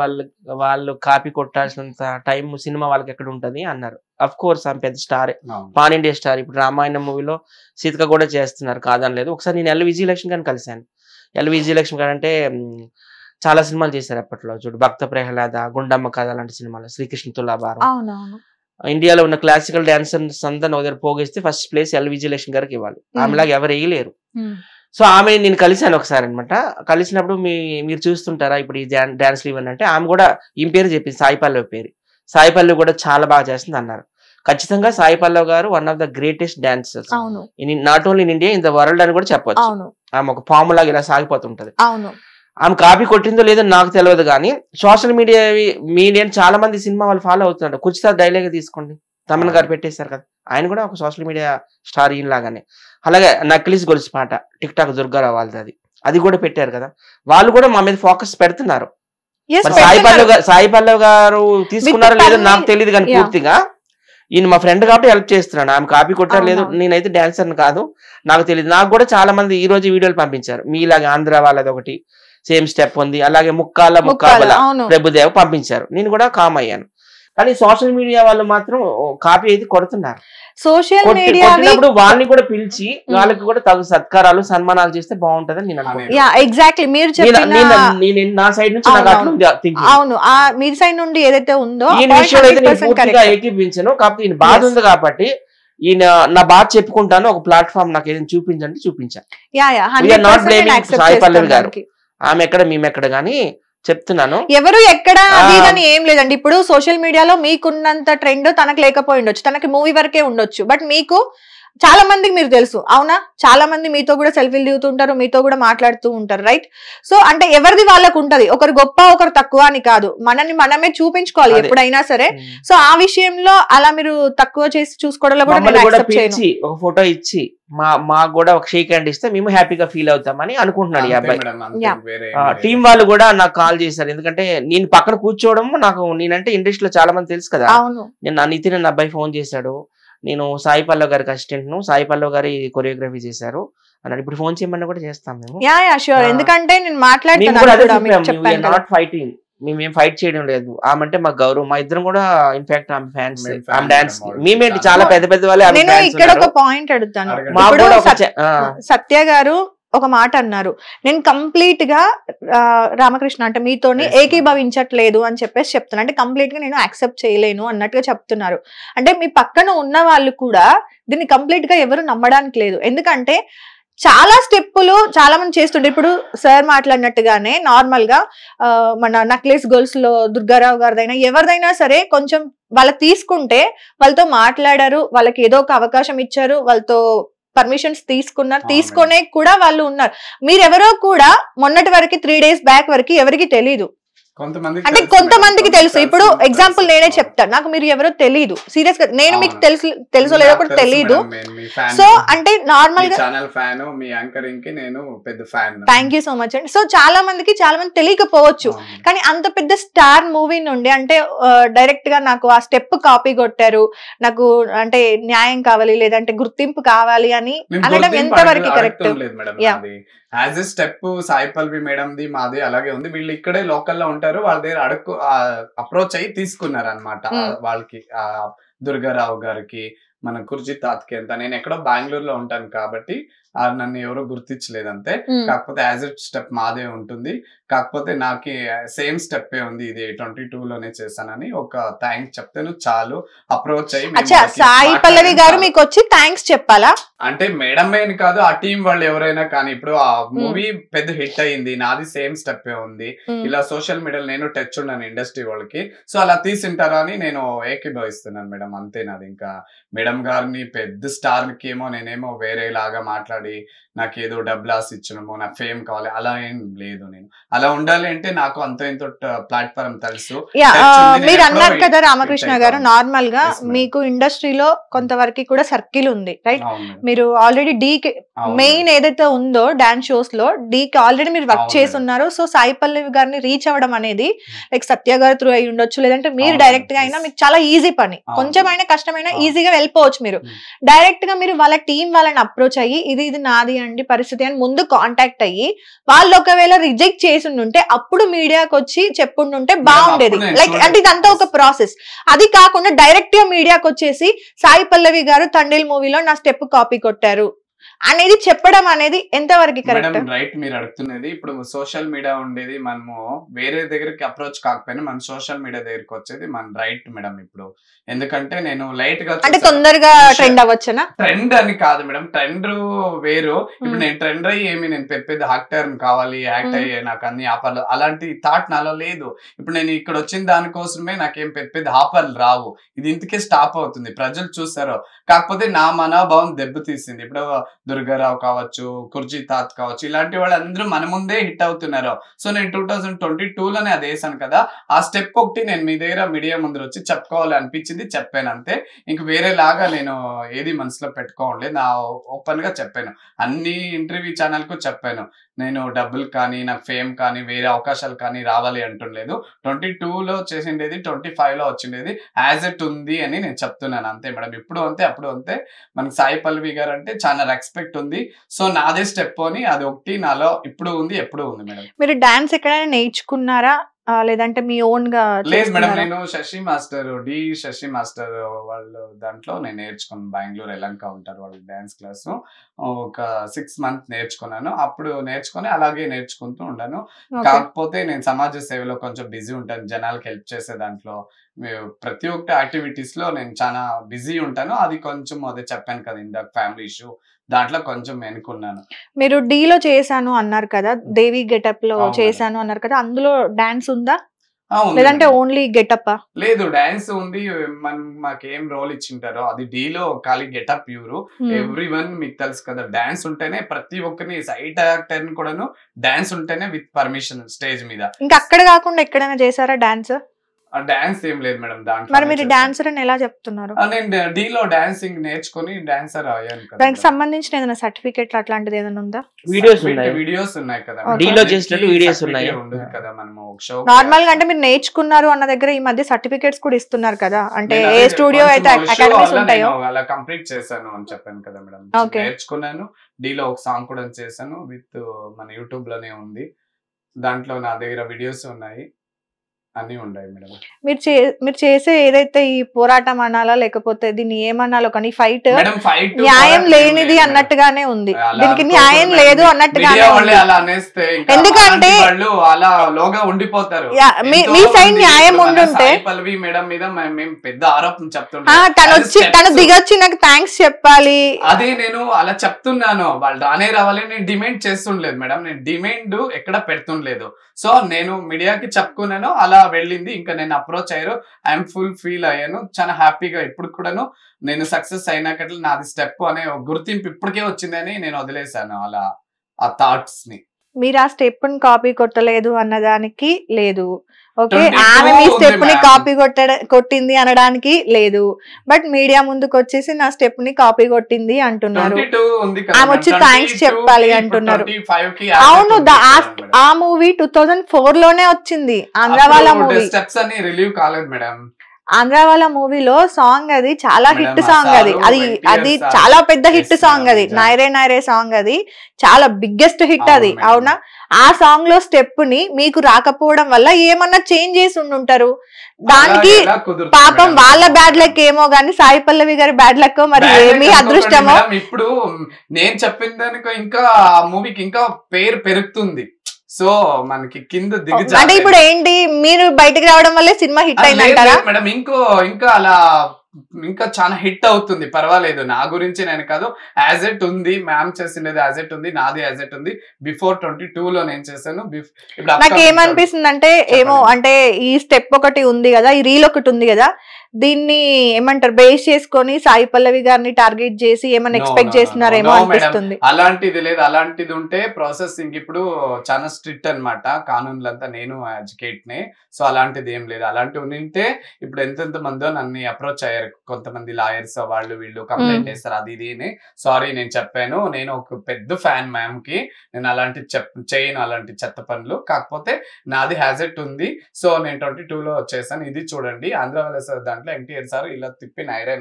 వాళ్ళు కాపీ కొట్టాల్సినంత టైం సినిమా వాళ్ళకి ఎక్కడ ఉంటది అన్నారు. అఫ్ కోర్స్ ఆమె పెద్ద స్టార్, పాన్ ఇండియా స్టార్. ఇప్పుడు రామాయణం మూవీలో సీతక కూడా చేస్తున్నారు, కాదని లేదు. ఒకసారి నేను ఎల్ విజయలక్ష్మి గారిని కలిశాను. ఎల్ విజయలక్ష్మి గారు అంటే చాలా సినిమాలు చేశారు అప్పట్లో. చూడు, భక్త ప్రహ్లాద, గుండమ్మ కథ లాంటి సినిమాలు, శ్రీకృష్ణ తులాభారం. ఇండియాలో ఉన్న క్లాసికల్ డాన్సర్స్ అందరిని ఒక దగ్గర పోగేస్తే ఫస్ట్ ప్లేస్ ఎల్ విజయలక్ష్మి గారికి ఇవ్వాలి. ఆమెలాగా ఎవరు వేయలేరు. సో ఆమె నేను కలిశాను ఒకసారి అనమాట. కలిసినప్పుడు మీరు చూస్తుంటారా ఇప్పుడు ఈ డాన్స్ ఇవన్నీ అంటే, ఆమె కూడా ఈ పేరు చెప్పింది, సాయి పల్లవి పేరు. సాయి పల్లవి కూడా చాలా బాగా చేస్తుంది అన్నారు. ఖచ్చితంగా సాయి పల్లవి గారు one of the greatest dancers not only in India, in the world అని కూడా చెప్పొచ్చు. ఆమె ఒక పాము లాగా ఇలా సాగిపోతుంటది. ఆమె కాపీ కొట్టిందో లేదో నాకు తెలియదు, కానీ సోషల్ మీడియా చాలా మంది సినిమా వాళ్ళు ఫాలో అవుతున్నారు. కుచితా డైలాగ్ తీసుకోండి, తమన్ గారు పెట్టేశారు కదా, ఆయన కూడా ఒక సోషల్ మీడియా స్టార్ ఈయన లాగానే. అలాగే నక్లీస్ గొలుసు పాట టిక్ టాక్ దుర్గారావు వాళ్ళది, అది కూడా పెట్టారు కదా. వాళ్ళు కూడా మా మీద ఫోకస్ పెడుతున్నారు. సాయి పల్లవి గారు తీసుకున్నారో లేదో నాకు తెలియదు, కానీ పూర్తిగా ఈయన మా ఫ్రెండ్ కాబట్టి హెల్ప్ చేస్తున్నాడు. ఆమె కాపీ కొట్టారు లేదు, నేనైతే డాన్సర్ కాదు, నాకు తెలియదు. నాకు కూడా చాలా మంది ఈ రోజు వీడియోలు పంపించారు, మీలాగే ఆంధ్ర వాళ్ళది ఒకటి సేమ్ స్టెప్ ఉంది, అలాగే ముక్కాల ప్రభుదేవ్ పంపించారు. నేను కూడా కామ్ అయ్యాను. కానీ సోషల్ మీడియా వాళ్ళు మాత్రం కాపీ అయితే కొడుతున్నారు. సోషల్ మీడియా వాళ్ళని కూడా పిలిచి వాళ్ళకి కూడా తగు సత్కారాలు సన్మానాలు చేస్తే బాగుంటదని నేను అనుకుంటున్నాను. ఎగ్జాక్ట్లీ మీరు నా సైడ్ నుంచి అవును, మీ సైడ్ నుండి ఏదైతే ఉందో ఈ విషయంలో అయితే నేను పూర్తిగా ఏకీపించను. కాకపోతే ఈయన బాధ ఉంది కాబట్టి ఈయన నా బాధ చెప్పుకుంటాను, ఒక ప్లాట్ఫామ్ నాకు ఏదైనా చూపించండి చూపించాను. సాయి పల్లవి గారు ఆమె ఎక్కడ మేమెక్కడ గానీ చెప్తున్నాను, ఎవరు ఎక్కడ అని ఏం లేదండి. ఇప్పుడు సోషల్ మీడియాలో మీకున్నంత ట్రెండ్ తనకు లేకపోయి ఉండొచ్చు, తనకి మూవీ వరకే ఉండొచ్చు, బట్ మీకు చాలా మందికి మీరు తెలుసు, అవునా? చాలా మంది మీతో కూడా సెల్ఫీలు దిగుతుంటారు, మీతో కూడా మాట్లాడుతూ ఉంటారు, రైట్? సో అంటే ఎవరిది వాళ్ళకు ఉంటది, ఒకరు గొప్ప ఒకరు తక్కువ అని కాదు, మనని మనమే చూపించుకోవాలి ఎప్పుడైనా సరే. సో ఆ విషయంలో అలా మీరు తక్కువ చేసి చూసుకోవడంలో కూడా ఒక ఫోటో ఇచ్చి మాకు కూడా ఒక షేక్ హ్యాండ్ ఇస్తే మేము హ్యాపీగా ఫీల్ అవుతామని అనుకుంటున్నాడు ఈ అబ్బాయి. టీం వాళ్ళు కూడా నాకు కాల్ చేశారు, ఎందుకంటే నేను పక్కన కూర్చోవడం నాకు, నేనంటే ఇండస్ట్రీలో చాలా మంది తెలుసు కదా. నేను నా నితిన్ అన్న అబ్బాయి ఫోన్ చేశాడు, నేను సాయి పల్లవి గారికి అసిస్టెంట్ ను, సాయి పల్లవి గారి కొరియోగ్రఫీ చేశారు అన్నాడు. ఇప్పుడు ఫోన్ చేయమన్నా కూడా చేస్తాం మేము. ఎందుకంటే నేను నాట్ ఫైటింగ్, మేమేం ఫైట్ చేయడం లేదు. ఆమె మాకు గౌరవం, మా ఇద్దరం కూడా ఇన్ఫాక్ట్ ఆమె ఫ్యాన్స్, ఆమె డాన్స్ మేమేంటి చాలా పెద్ద పెద్ద వాళ్ళే. నేను ఇక్కడ ఒక పాయింట్ అడుగుతాను, సత్య గారు ఒక మాట అన్నారు, నేను కంప్లీట్ గా రామకృష్ణ అంటే మీతోని ఏకీభవించట్లేదు అని చెప్పేసి చెప్తున్నా, అంటే కంప్లీట్ గా నేను యాక్సెప్ట్ చేయలేను అన్నట్టుగా చెప్తున్నారు. అంటే మీ పక్కన ఉన్న వాళ్ళు కూడా దీన్ని కంప్లీట్ గా ఎవరు నమ్మడానికి లేదు, ఎందుకంటే చాలా స్టెప్పులు చాలా మంది చేస్తుండే. ఇప్పుడు సార్ మాట్లాడినట్టుగానే నార్మల్ గా మన నక్లెస్ గోల్స్ లో దుర్గారావు గారిదైనా ఎవరిదైనా సరే కొంచెం వాళ్ళకి తీసుకుంటే వాళ్ళతో మాట్లాడారు, వాళ్ళకి ఏదో ఒక అవకాశం ఇచ్చారు, వాళ్ళతో పర్మిషన్స్ తీసుకున్నారు, తీసుకునే కూడా వాళ్ళు ఉన్నారు. మీరెవరో కూడా మొన్నటి వరకు 3 days బ్యాక్ వరకు ఎవరికి తెలీదు, అంటే కొంతమందికి తెలుసు. ఇప్పుడు ఎగ్జాంపుల్ నేనే చెప్తాను, నాకు మీరు ఎవరో తెలీదు, సీరియస్ గా నేను మీకు తెలుసో లేదో కూడా తెలీదు. సో అంటే నార్మల్ గా థ్యాంక్ యూ సో మచ్ అండి. సో చాలా మందికి తెలియకపోవచ్చు, కానీ అంత పెద్ద స్టార్ మూవీ నుండి అంటే డైరెక్ట్ గా నాకు ఆ స్టెప్ కాపీ కొట్టారు, నాకు అంటే న్యాయం కావాలి లేదంటే గుర్తింపు కావాలి అని అనడం ఎంతవరకు correct? As a step Sai Pallavi madam the మాది అలాగే ఉంది, వీళ్ళు ఇక్కడే లోకల్లో ఉంటారు, వాళ్ళ దగ్గర అప్రోచ్ అయ్యి తీసుకున్నారు అనమాట. వాళ్ళకి దుర్గారావు గారికి, మన కుర్జీ తాత్కి అంత, నేను ఎక్కడో బెంగళూరులో ఉంటాను కాబట్టి నన్ను ఎవరో గుర్తించలేదంతే. కాకపోతే యాజ్ ఎ స్టెప్ మాదే ఉంటుంది, కాకపోతే నాకు సేమ్ స్టెప్ ఉంది, ఇది 22లోనే చేశానని ఒక థ్యాంక్స్ చెప్తే చాలు. అప్రోచ్ అయ్యి సాయి పల్లవి గారు మీకు వచ్చి థ్యాంక్స్ చెప్పాలా అంటే మేడం అని కాదు, ఆ టీం వాళ్ళు ఎవరైనా కానీ, ఇప్పుడు ఆ మూవీ పెద్ద హిట్ అయింది, నాది సేమ్ స్టెప్ ఉంది, ఇలా సోషల్ మీడియాలో నేను టచ్ ఉన్నాను ఇండస్ట్రీ వాళ్ళకి, సో అలా తీసింటారా అని నేను ఏకీభవిస్తున్నాను మేడం, అంతే నాది. ఇంకా మేడం గారిని పెద్ద స్టార్ కి ఏమో నేనేమో వేరేలాగా మాట్లాడి నాకు ఏదో డబ్బులు ఆశ ఇచ్చడమో నాకు ఫేమ్ కావాలి అలా ఏం లేదు. నేను అలా ఉండాలి అంటే నాకు అంత ఇంత ప్లాట్ఫామ్ తెలుసు. మీరు అన్నారు కదా రామకృష్ణ గారు, నార్మల్ గా మీకు ఇండస్ట్రీలో కొంతవరకు కూడా సర్కిల్ ఉంది రైట్. మీరు ఆల్రెడీ డీ మెయిన్ ఏదైతే ఉందో డాన్స్ షోస్ లో డీకి ఆల్రెడీ మీరు వర్క్ చేసి ఉన్నారు. సో సాయి పల్లవి గారిని రీచ్ అవ్వడం అనేది లైక్ సత్య గారు త్రూ అయి ఉండొచ్చు, లేదంటే మీరు డైరెక్ట్ గా అయినా మీకు చాలా ఈజీ పని, కొంచెమైనా కష్టమైనా ఈజీగా వెళ్ళిపోవచ్చు. మీరు డైరెక్ట్ గా మీరు వాళ్ళ టీం వాళ్ళని అప్రోచ్ అయ్యి ఇది నాది అండి పరిస్థితి అని ముందు కాంటాక్ట్ అయ్యి వాళ్ళు ఒకవేళ రిజెక్ట్ చేసి ఉంటే అప్పుడు మీడియాకి వచ్చి చెప్పుంటే బాగుండేది. లైక్ అంటే ఇదంతా ఒక ప్రాసెస్. అది కాకుండా డైరెక్ట్ గా మీడియాకి వచ్చేసి సాయి పల్లవి గారు తండేల్ మూవీలో నా స్టెప్ కాపీ కొట్టారు అనేది చెప్పడం అనేది ఎంతవరకు కరెక్ట్? రైట్, మీరు అడుగుతున్నది. ఇప్పుడు సోషల్ మీడియా ఉండేది, మనము వేరే దగ్గరికి అప్రోచ్ కాకపోయినా మన సోషల్ మీడియా దగ్గరికి వచ్చేది మన రైట్ మేడం. ఇప్పుడు ఎందుకంటే నేను లైట్ గా అంటే తొందరగా ట్రెండ్ అవ్వచ్చునా? ట్రెండ్ అని కాదు మేడం, ట్రెండ్ వేరు. ఇప్పుడు నేను ట్రెండ్ అయ్యి ఏమి నేను పెద్ద యాక్టర్ కావాలి, యాక్ట్ అయ్యే నాకు అన్ని ఆఫర్లు అలాంటి థాట్ నాలో లేదు. ఇప్పుడు నేను ఇక్కడ వచ్చిన దానికోసమే నాకేం పెద్ద ఆఫర్లు రావు. ఇది ఇంతకే స్టాప్ అవుతుంది, ప్రజలు చూస్తారు. కాకపోతే నా మనోభావం దెబ్బతీసింది. ఇప్పుడు దుర్గారావు కావచ్చు, కుర్జీ తాత్ కావచ్చు, ఇలాంటి వాళ్ళు అందరూ మన ముందే హిట్ అవుతున్నారు. సో నేను 2022లోనే అది వేసాను కదా, ఆ స్టెప్ ఒకటి నేను మీ దగ్గర మీడియా ముందు వచ్చి చెప్పుకోవాలి అనిపించింది, చెప్పాను అంతే. ఇంక వేరేలాగా నేను ఏది మనసులో పెట్టుకోవట్లేదు, నా ఓపెన్ గా చెప్పాను. అన్ని ఇంటర్వ్యూ ఛానల్ కు చెప్పాను, నేను డబ్బులు కానీ నాకు ఫేమ్ కానీ వేరే అవకాశాలు కానీ రావాలి అంటుండలేదు. 22లో చేసిండేది 25లో వచ్చిండేది యాజ్ ఇట్ ఉంది అని నేను చెప్తున్నాను అంతే మేడం. ఇప్పుడు అంతే అప్పుడు అంతే. మనకి సాయి పల్లవి గారు అంటే చాలా రెస్పెక్ట్ ఉంది. సో నాదే స్టెప్ అని అది ఒకటి నాలో ఇప్పుడు ఉంది, ఎప్పుడు ఉంది మేడం. మీరు డాన్స్ ఎక్కడైనా నేర్చుకున్నారా లేదంటే మీ ఓన్ గా? లేదు మేడం, నేను శశి మాస్టర్ శశి మాస్టర్ వాళ్ళు దాంట్లో నేను నేర్చుకున్నాను. బెంగళూరు ఎలంక ఉంటారు వాళ్ళు డాన్స్ క్లాస్, ఒక 6 months నేర్చుకున్నాను. అప్పుడు నేర్చుకుని అలాగే నేర్చుకుంటూ ఉన్నాను. కాకపోతే నేను సమాజ సేవలో కొంచెం బిజీ ఉంటాను, జనాలకు హెల్ప్ చేసే దాంట్లో ప్రతి ఒక్క యాక్టివిటీస్ లో నేను చాలా బిజీ ఉంటాను. అది కొంచెం అదే చెప్పాను కదా ఇందాక, ఫ్యామిలీ ఇష్యూ, దాంట్లో కొంచెం వెనుకున్నాను. మీరు డీలో చేశాను అన్నారు కదా, దేవి గెటప్ లో చేశాను అన్నారు కదా, అందులో డాన్స్ ఉందా లేదంటే ఓన్లీ గెటప్? లేదు, డాన్స్ ఉంది. మాకేం రోల్ ఇచ్చింటారో అది డీలో ఖాళీ గెటప్ ప్యూర్. ఎవ్రీ వన్ మీకు తెలుసు కదా, డాన్స్ ఉంటేనే ప్రతి ఒక్కరిని సైడ్ యాక్టర్ కూడాను డాన్స్ ఉంటేనే విత్ పర్మిషన్ స్టేజ్ మీద. ఇంకా అక్కడ కాకుండా ఎక్కడైనా చేశారా డాన్స్? డాన్స్ ఏం లేదు మేడం దాంట్లో. మరి మీరు డాన్సర్ అని ఎలా చెప్తున్నారు? నేను డీలో డాన్సింగ్ నేర్చుకుని డాన్సర్ అయ్యాను కదా. దానికి సంబంధించిన ఏదైనా సర్టిఫికెట్ అట్లాంటిది ఏదైనా ఉందా? వీడియోస్ ఉన్నాయి కదా, డీలో చేసినట్టు వీడియోస్ ఉన్నాయి కదా. మనము షో నార్మల్ గా అంటే మీరు నేర్చుకున్నారు అన్న దగ్గర ఈ మధ్య సర్టిఫికెట్స్ కూడా ఇస్తున్నారు కదా, అంటే ఏ స్టూడియో అయితే అకాడమీస్ ఉంటాయో అలా కంప్లీట్ చేశాను అని చెప్పాను కదా మేడం. నేర్చుకున్నాను, డీలో ఒక సాంగ్ కూడా చేశాను, విత్ మన యూట్యూబ్ లోనే ఉంది. దాంట్లో నా దగ్గర వీడియోస్ ఉన్నాయి, అన్ని ఉన్నాయి మేడం. మీరు చేసే ఏదైతే ఈ పోరాటం అనాలా లేకపోతే దీన్ని ఏమనాలో కానీ ఫైట్ న్యాయం లేనిది అన్నట్టుగానే ఉంది, దీనికి న్యాయం లేదు అన్నట్టుగానే ఉంది. ఎందుకంటే ఉండిపోతారు మీ సైడ్ న్యాయం ఉండుంటే పల్లవి మేడం మీద మేము పెద్ద ఆరోపణ చెప్తుంటే తను దిగొచ్చి నాకు థ్యాంక్స్ చెప్పాలి. అదే నేను అలా చెప్తున్నాను, వాళ్ళు రానే రావాలి నేను డిమాండ్ చేస్తుండలేదు మేడం, నేను డిమాండ్ ఎక్కడ పెడుతుండలేదు. సో నేను మీడియాకి చెప్పుకున్నాను, అలా వెళ్ళింది. ఇంకా నేను అప్రోచ్ అయ్యారు, ఐఎమ్ ఫుల్ ఫీల్ అయ్యాను, చాలా హ్యాపీగా. ఇప్పుడు కూడాను నేను సక్సెస్ అయినాకట్లా నాది స్టెప్ అనే గుర్తింపు ఇప్పటికే వచ్చిందని నేను వదిలేశాను అలా ఆ థాట్స్ ని. మీరు ఆ స్టెప్ ని కాపీ కొట్టలేదు అన్నదానికి లేదు, ఓకే, ఆమె మీ స్టెప్ ని కాపీ కొట్టింది అనడానికి లేదు, బట్ మీడియా ముందుకు వచ్చేసి నా స్టెప్ ని కాపీ కొట్టింది అంటున్నారు, ఆమె వచ్చి థ్యాంక్స్ చెప్పాలి అంటున్నారు. అవును, ఆ మూవీ 2004 లోనే వచ్చింది, ఆంధ్రవాల మూవీ. స్టెప్స్ అని రిలీవ్ కాలేదు మేడం. ఆంధ్రవాల మూవీలో సాంగ్ అది చాలా హిట్ సాంగ్, అది చాలా పెద్ద హిట్ సాంగ్, అది నాయరే నాయరే సాంగ్, అది చాలా బిగ్గెస్ట్ హిట్ అది, అవునా? ఆ సాంగ్ లో స్టెప్ ని మీకు రాకపోవడం వల్ల ఏమన్నా చేంజ్ చేసి ఉండుంటారు, దానికి పాపం వాళ్ళ బ్యాడ్ లక్ ఏమో గానీ సాయి పల్లవి గారి బ్యాడ్ లక్ మరి ఏమి అదృష్టమో. ఇప్పుడు నేను చెప్పిన దానికి ఇంకా మూవీకి ఇంకా పేరు పెరుగుతుంది. సో మనకి కింద దిగి అంటే ఇప్పుడు ఏంటి, మీరు బయటకు రావడం వల్లే సినిమా హిట్ అయిందంటారా మేడం? ఇంకా అలా ఇంకా చాలా హిట్ అవుతుంది, పర్వాలేదు. నా గురించి నేను కాదు, యాజ్ ఇట్ ఉంది, మ్యామ్ చేసిండేది యాజ్ ఇట్ ఉంది, నాది యాజ్ ఇట్ ఉంది. బిఫోర్ 22లో నేను చేశాను. నాకు ఏమనిపిస్తుంది అంటే, ఏమో అంటే ఈ స్టెప్ ఒకటి ఉంది కదా, ఈ రీల్ ఒకటి ఉంది కదా, దీన్ని ఏమంటారు బేస్ చేసుకొని సాయి పల్లవి గారిని టార్గెట్ చేసి ఏమైనా ఎక్స్పెక్ట్ చేస్తున్నారేమో అనిపిస్తుంది. అలాంటిది లేదు. అలాంటిది ఉంటే ప్రాసెసింగ్ ఇప్పుడు చాలా స్ట్రిక్ట్ అన్నమాట కానూన్లంతా. నేను ఎడ్యుకేట్ నే, సో అలాంటిది ఏం లేదు. అలాంటివి ఉంటే ఇప్పుడు ఎంతెంత మందో నన్ను అప్రోచ్ అయ్యారు, కొంతమంది లాయర్స్ వాళ్ళు వీళ్ళు కంప్లైంట్ చేస్తారు అది ఇది. సారీ నేను చెప్పాను, నేను ఒక పెద్ద ఫ్యాన్ మ్యామ్ కి, నేను అలాంటి చేయను అలాంటి చెత్త పనులు, కాకపోతే నాది హ్యాజెట్ ఉంది. సో నేను 22లో వచ్చేసాను. ఇది చూడండి ఆంధ్ర వలస దాంట్లో ఎన్టీఆర్ సార్ ఇలా తిప్పి నైరే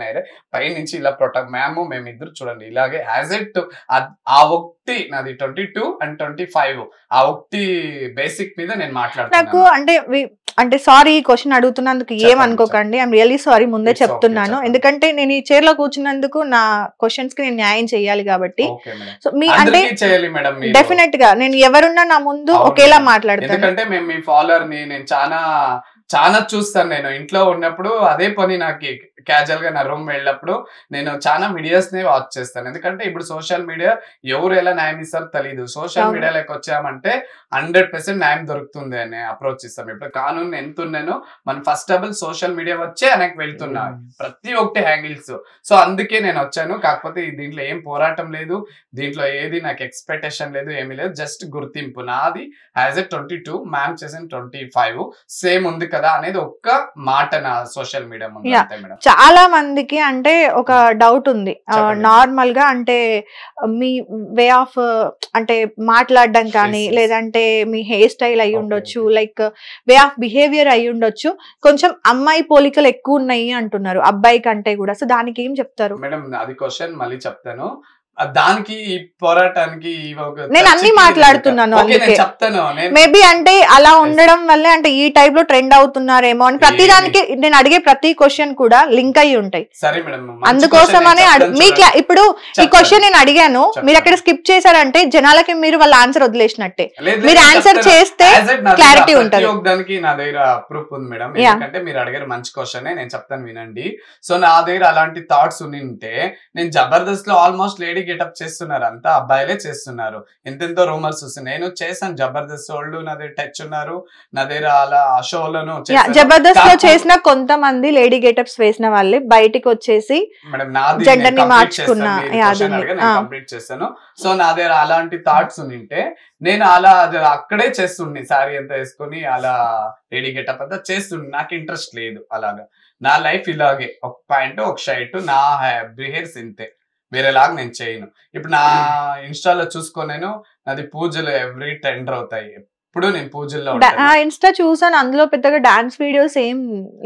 పై నుంచి ఇలా మ్యామ్ మేమిద్దరు చూడండి ఇలాగే హ్యాజెట్. ఆ ఒకటి నాది 22 and 25 ఆ ఒకటి బేసిక్ మీద నేను మాట్లాడుతున్నాను. నాకు అంటే సారీ ఈ క్వశ్చన్ అడుగుతున్నందుకు ఏమనుకోకండి, ఐఎమ్ రియల్లీ సారీ ముందే చెప్తున్నాను. ఎందుకంటే నేను ఈ చైర్ లో కూర్చున్నందుకు నా క్వశ్చన్స్ కి నేను న్యాయం చేయాలి కాబట్టి. సో మీ అంటే డెఫినెట్ గా నేను ఎవరున్నా నా ముందు ఒకేలా మాట్లాడతాను. ఎందుకంటే మేము మీ ఫాలోవర్ ని నేను చాలా చూస్తాను. నేను ఇంట్లో ఉన్నప్పుడు అదే పని నాకు క్యాజువల్ గా నా రూమ్ వెళ్ళినప్పుడు నేను చాలా మీడియాస్ నే వాచ్ చేస్తాను. ఎందుకంటే ఇప్పుడు సోషల్ మీడియా ఎవరు ఎలా న్యాయం ఇస్తారో తెలియదు. సోషల్ మీడియాలోకి వచ్చామంటే 100% న్యాయం దొరుకుతుంది అని అప్రోచ్ ఇస్తాం. ఇప్పుడు కానూన్ ఎంత ఉన్నానో మనం first of all social media వచ్చే వెనక్కి వెళ్తున్నా ప్రతి ఒక్కటి హ్యాంగిల్స్. సో అందుకే నేను వచ్చాను. కాకపోతే దీంట్లో ఏం పోరాటం లేదు, దీంట్లో ఏది నాకు ఎక్స్పెక్టేషన్ లేదు, ఏమీ లేదు. జస్ట్ గుర్తింపు నాది యాజ్ ఎ 22, మ్యామ్ చేసిన 25 సేమ్ ఉంది కదా అనేది ఒక్క మాట నా సోషల్ మీడియా ముందు అంతే మేడం. చాలా మందికి అంటే ఒక డౌట్ ఉంది నార్మల్ గా, అంటే మీ వే ఆఫ్ అంటే మాట్లాడడం కానీ లేదంటే మీ హెయిర్ స్టైల్ అయి ఉండొచ్చు, లైక్ వే ఆఫ్ బిహేవియర్ అయి ఉండొచ్చు, కొంచెం అమ్మాయి పోలికలు ఎక్కువ ఉన్నాయి అంటున్నారు అబ్బాయి కంటే కూడా. సో దానికి ఏం చెప్తారు మేడం? అది క్వశ్చన్ మళ్ళీ చెప్తాను. దానికి ఈ పోరాటానికి నేను అన్ని మాట్లాడుతున్నాను. చెప్తాను మేబీ అంటే అలా ఉండడం వల్లే అంటే ఈ టైప్ లో ట్రెండ్ అవుతున్నారేమో అని ప్రతి దానికి నేను అడిగే ప్రతి క్వశ్చన్ కూడా లింక్ అయ్యి ఉంటాయి. సరే మేడం, అందుకోసమనే ఇప్పుడు ఈ క్వశ్చన్ నేను అడిగాను, మీరు అక్కడ స్కిప్ చేశారంటే జనాలకి మీరు వాళ్ళ ఆన్సర్ వదిలేసినట్టే. మీరు ఆన్సర్ చేస్తే క్లారిటీ ఉంటుంది. దానికి నా దగ్గర ప్రూఫ్ ఉంది మేడం. ఎందుకంటే మీరు అడిగారు మంచి క్వశ్చన్, నేను చెప్తాను వినండి. సో నా దగ్గర అలాంటి థాట్స్ ఉంటే నేను జబర్దస్త్ లో ఆల్మోస్ట్ లేడీ గెటప్ చేస్తున్నారు, అంతా అబ్బాయిలే చేస్తున్నారు. ఎంతెంతో రూమర్స్ వస్తున్నాయి. నేను చేశాను జబర్దస్త్ వాళ్ళు, నా దగ్గర టచ్ ఉన్నారు, నా దగ్గర అలా షోలను జబర్దస్త్ లో చేసిన కొంతమంది లేడీ గెటప్స్ వేసిన వాళ్ళే బయటికి వచ్చేసి జెండర్ ని మార్చుకున్నా కంప్లీట్ చేస్తాను. సో నా దగ్గర అలాంటి థాట్స్ ఉంటే నేను అలా అక్కడే చేస్తుండే, సారీ అంతా వేసుకొని అలా లేడీ గెటప్ అంతా చేస్తుండే. నాకు ఇంట్రెస్ట్ లేదు అలాగా. నా లైఫ్ ఇలాగే ఒక ప్యాంట్ ఒక షర్ట్, నా బిహేవ్స్ ఇంతే, వేరేలాగా నేను చేయను. ఇప్పుడు నా ఇన్స్టాలో చూసుకోనేను నాది పూజలు ఎవ్రీ టెండర్ అవుతాయి, ఎప్పుడు నేను పూజల్లో ఇన్స్టా చూసాను, అందులో పెద్దగా డాన్స్ వీడియోస్ ఏం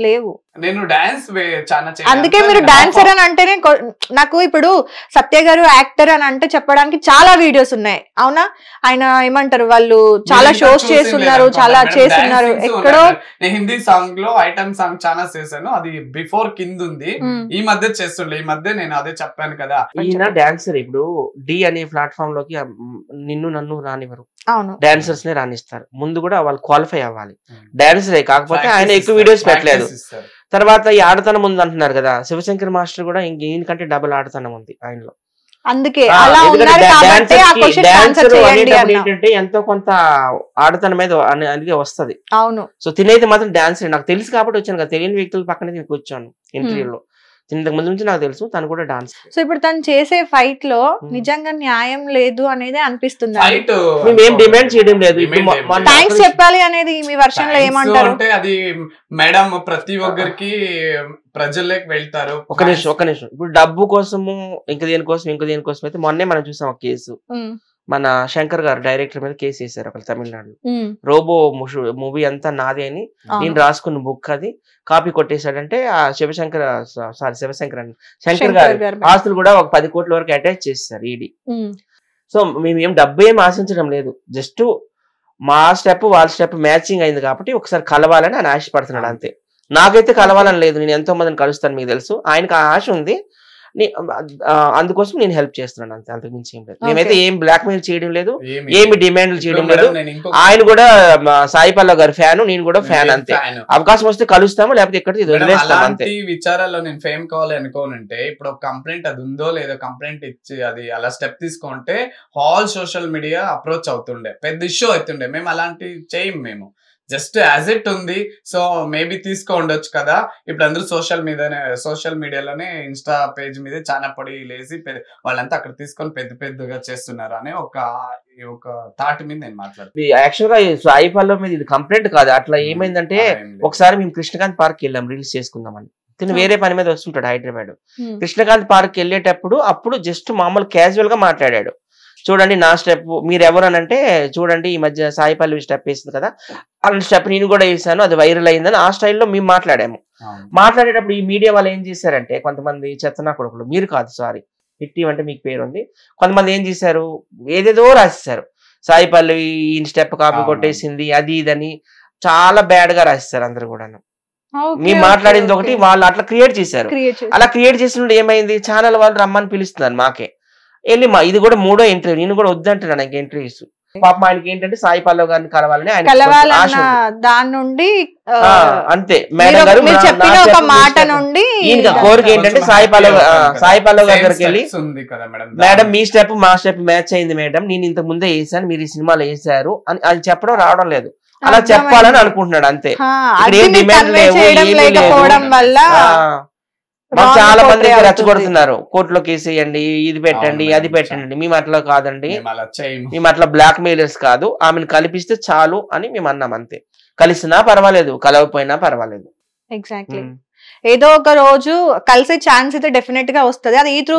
లేవు. నేను డాన్స్ చాలా, అందుకే మీరు డాన్సర్ అని అంటేనే నాకు ఇప్పుడు సత్య గారు యాక్టర్ అని అంటే చెప్పడానికి చాలా వీడియోస్ ఉన్నాయి. అవునా, ఆయన ఏమంటారు వాళ్ళు చాలా షోస్ చేస్తున్నారు, చాలా చేస్తున్నారు. ఎక్కడో హిందీ సాంగ్ లో ఐటమ్ సాంగ్ చాలా చేశాను, అది బిఫోర్ కింద ఉంది. ఈ మధ్య చేస్తుండే, ఈ మధ్య నేను అదే చెప్పాను కదా. ఈయన డాన్సర్. ఇప్పుడు డి అనే ప్లాట్ఫామ్ లోకి నన్ను రానివ్వరు, అవును డాన్సర్స్ నే రాణిస్తారు. ముందు కూడా వాళ్ళు క్వాలిఫై అవ్వాలి, డాన్సరే. కాకపోతే ఆయన ఎక్కువ వీడియోస్ పెట్టలేదు. తర్వాత ఈ ఆడతనం ఉంది అంటున్నారు కదా, శివశంకర్ మాస్టర్ కూడా ఈయనకంటే డబుల్ ఆడతనం ఉంది ఆయనలో. అందుకే ఏంటంటే ఎంతో కొంత ఆడతనం మీద అనేది వస్తది. అవును. సో తినైతే మాత్రం డాన్స్ నాకు తెలుసు కాబట్టి వచ్చాను కదా, తెలియని వ్యక్తుల పక్కన కూర్చోను ఇంటర్వ్యూలో. ఇంతకు ముందు నుంచి నాకు తెలుసు తను కూడా డాన్స్. సో ఇప్పుడు తను చేసే ఫైట్ లో నిజంగా న్యాయం లేదు అనేది అనిపిస్తుంది. మేమేం డిమాండ్ చేయడం లేదు. థ్యాంక్స్ చెప్పాలి అనేది మీ వర్షన్ లో ఏమంటారు? అంటే అది మేడం ప్రతి ఒక్కరికి ప్రజల్లోకి వెళ్తారు. ఒక నిమిషం ఇప్పుడు డబ్బు కోసము ఇంక దేనికోసం అయితే మొన్నే మనం చూసాం ఒక కేసు. మన శంకర్ గారు డైరెక్టర్ మీద కేసు వేశారు అక్కడ తమిళనాడులో. రోబో మూవీ అంతా నాది అని నేను రాసుకున్న బుక్ అది కాపీ కొట్టేశాడంటే ఆ శివశంకర్ అండి శంకర్ గారు ఆస్తులు కూడా ఒక 10 కోట్ల వరకు అటాచ్ చేస్తారు ఈడీ. సో మేము ఏం డబ్బు ఏం ఆశించడం లేదు, జస్ట్ మా స్టెప్ వాళ్ళ స్టెప్ మ్యాచింగ్ అయింది కాబట్టి ఒకసారి కలవాలని ఆయన ఆశపడుతున్నాడు అంతే. నాకైతే కలవాలని లేదు, నేను ఎంతో మందిని కలుస్తాను మీకు తెలుసు. ఆయనకు ఆ ఆశ ఉంది, అందుకోసం నేను హెల్ప్ చేస్తున్నాను అంతే, అంతకు మించి ఏం లేదు. మేమైతే ఏం బ్లాక్ మెయిల్ చేయడం లేదు, ఏమి డిమాండ్లు చేయడం లేదు. ఆయన కూడా సాయి పల్లవి గారి ఫ్యాన్, నేను కూడా ఫ్యాన్ అంతే. అవకాశం వస్తే కలుస్తాము, లేకపోతే ఇక్కడ వదిలేస్తాము అంతే. విచారాల్లో నేను ఫేమ్ కావాలి అనుకోనంటే ఇప్పుడు ఒక కంప్లైంట్ అది ఉందో లేదో కంప్లైంట్ ఇచ్చి అది అలా స్టెప్ తీసుకుంటే ఆల్ సోషల్ మీడియా అప్రోచ్ అవుతుండే, పెద్ద ఇష్యూ అవుతుండే. మేము అలాంటి చేయం. మేము జస్ట్ యాజ్ ఇట్ ఉంది. సో మేబీ తీసుకో ఉండొచ్చు కదా. ఇప్పుడు అందరూ సోషల్ మీడియాలోనే ఇన్స్టా పేజ్ మీద చాలా పొడి లేసి వాళ్ళంతా అక్కడ తీసుకొని పెద్దగా చేస్తున్నారు అనే ఒక థాట్ మీద నేను మాట్లాడుతాను. యాక్చువల్ గా సాయి పల్లవి మీద ఇది కంప్లైంట్ కాదు. అట్లా ఏమైందంటే ఒకసారి మేము కృష్ణకాంత్ పార్క్ వెళ్ళాం రీల్స్ చేసుకుందామని. తిను వేరే పని మీద వస్తుంటాడు హైదరాబాద్. కృష్ణకాంత్ పార్క్ వెళ్ళేటప్పుడు అప్పుడు జస్ట్ మామూలు క్యాజువల్ గా మాట్లాడాడు. చూడండి నా స్టెప్, మీరు ఎవరు అని అంటే చూడండి ఈ మధ్య సాయి పల్లవి స్టెప్ వేసింది కదా, అలాంటి స్టెప్ నేను కూడా వేసాను, అది వైరల్ అయిందని ఆ స్టైల్లో మేము మాట్లాడాము. మాట్లాడేటప్పుడు ఈ మీడియా వాళ్ళు ఏం చేశారంటే కొంతమంది చెత్తనా కొడుకులు, మీరు కాదు సారీ హిట్ అంటే మీకు పేరు ఉంది, కొంతమంది ఏం చేశారు ఏదేదో రాసేసారు. సాయి పల్లవి ఈ స్టెప్ కాపీ కొట్టేసింది అది ఇదని చాలా బ్యాడ్ గా రాసేసారు అందరు కూడాను. మేము మాట్లాడింది ఒకటి, వాళ్ళు అట్లా క్రియేట్ చేశారు. అలా క్రియేట్ చేసినప్పుడు ఏమైంది, ఛానల్ వాళ్ళు రమ్మని పిలుస్తున్నారు మాకే వెళ్ళి. ఇది కూడా 3వ ఇంటర్వ్యూ, నేను కూడా వద్దంటున్నాను నాకు ఇంటర్వ్యూస్. పాపం ఆయనకి ఏంటంటే సాయి పల్లవి గారిని కలవాలని ఆయన దాని నుండి అంతే. మేడం గారు కోరిక ఏంటంటే సాయి పల్లవి దగ్గరికి వెళ్ళి, మేడం మీ స్టెప్ మా స్టెప్ మ్యాచ్ అయింది మేడం, నేను ఇంతకు ముందే వేసాను, మీరు ఈ సినిమాలో వేసారు అని అది చెప్పడం రావడం లేదు. అలా చెప్పాలని అనుకుంటున్నాడు అంతే. చాలా మంది రెచ్చగొడుతున్నారు, కోర్టులో కేసు వేయండి, ఇది పెట్టండి అది పెట్టండి. మేము అట్లా కాదండి, మేము అట్లా బ్లాక్ మెయిలర్స్ కాదు, ఆమెను కలిపిస్తే చాలు అని మేము అన్నాం అంతే. కలిసినా పర్వాలేదు, కలవపోయినా పర్వాలేదు. ఎగ్జాక్ట్లీ. ఏదో ఒక రోజు కలిసే ఛాన్స్ అయితే డెఫినెట్ గా వస్తుంది. అది ఈ త్రూ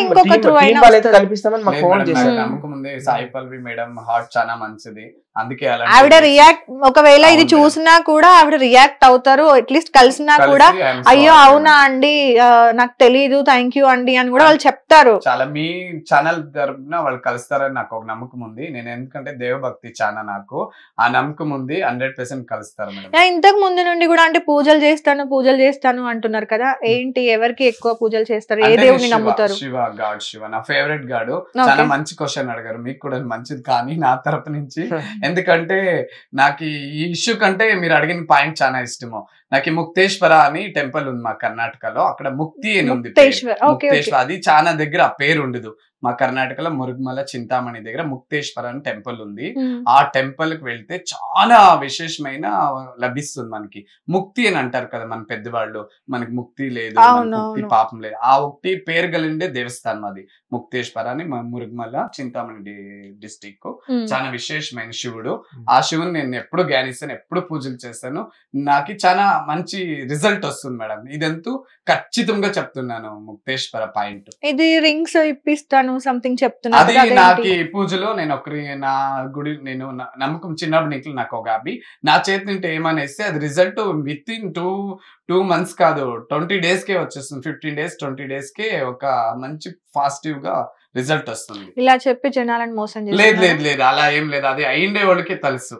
ఇంకొక త్రూ అయినా కల్పిస్తామని మాకు ఫోన్ చేశారు. నమ్మకముందే సాయి పల్లవి మేడం హార్ట్ చాలా మంచిది, అందుకే ఆవిడ రియాక్ట్, ఒకవేళ ఇది చూసినా కూడా ఆవిడ రియాక్ట్ అవుతారు. అట్లీస్ట్ కలిసినా కూడా అయ్యో అవునా అండి నాకు తెలీదు థ్యాంక్ యూ అండి అని కూడా వాళ్ళు చెప్తారు. చాలా మీ ఛానల్ తరపున వాళ్ళు కలుస్తారని నాకు ఒక నమ్మకం ఉంది. నేను ఎందుకంటే దేవభక్తి ఛానల్, నాకు ఆ నమ్మకం ఉంది, 100% కలుస్తారు మేడం. ఇంతకు ముందు నుండి కూడా అంటే పూజలు చేస్తాను అంటున్నారు కదా, ఏంటి ఎవరికి ఎక్కువ పూజలు చేస్తారు, ఏ దేవుడిని నమ్ముతారు? శివ నా ఫేవరెట్ గాడు. చాలా మంచి క్వశ్చన్ అడిగారు, మీకు కూడా మంచిది కానీ నా తరపు నుంచి. ఎందుకంటే నాకు ఈ ఇష్యూ కంటే మీరు అడిగిన పాయింట్ చాలా ఇష్టము. నాకు ముక్తేశ్వర అని టెంపుల్ ఉంది మా కర్ణాటకలో, అక్కడ ముక్తి అని ఉంది. ముక్తేశ్వర అది చాలా దగ్గర ఆ పేరు ఉండదు. మా కర్ణాటకలో మురుగుమల చింతామణి దగ్గర ముక్తేశ్వర అని టెంపుల్ ఉంది. ఆ టెంపుల్ కి వెళ్తే చాలా విశేషమైన లభిస్తుంది మనకి. ముక్తి అని అంటారు కదా మన పెద్దవాళ్ళు, మనకి ముక్తి లేదు, ముక్తి పాపం లేదు. ఆ ఒకటి పేరు కలిండే దేవస్థానం అది ముక్తేశ్వర అని, మురుగుమల చింతామణి డిస్టిక్. చాలా విశేషమైన శివుడు. ఆ శివుని నేను ఎప్పుడు ధ్యానిస్తాను, ఎప్పుడు పూజలు చేస్తాను. నాకు చాలా మంచి రిజల్ట్ వస్తుంది మేడం. ఇదంతా ఖచ్చితంగా చెప్తున్నాను. ముక్తేశ్వర పాయింట్ ఇది రింగ్స్ ఇప్పిస్తాను సంథింగ్ చెప్తున్నా. అది నాకు ఈ పూజలో నేను నా గుడి నేను నమ్మకం చిన్నప్పటి నుంచి నాకు ఒక హాబీ. నా చేతి నుండి ఏమనేస్తే అది రిజల్ట్ విత్ ఇన్ 2 months కాదు 20 days కే వచ్చేస్తుంది. 15 days 20 days కే ఒక మంచి పాజిటివ్ గా రిజల్ట్ వస్తుంది. ఇలా చెప్పి జనాలను మోసం చేస్తారు? లేదు అలా ఏం లేదు. అది అయిండే వాళ్ళకే తెలుసు.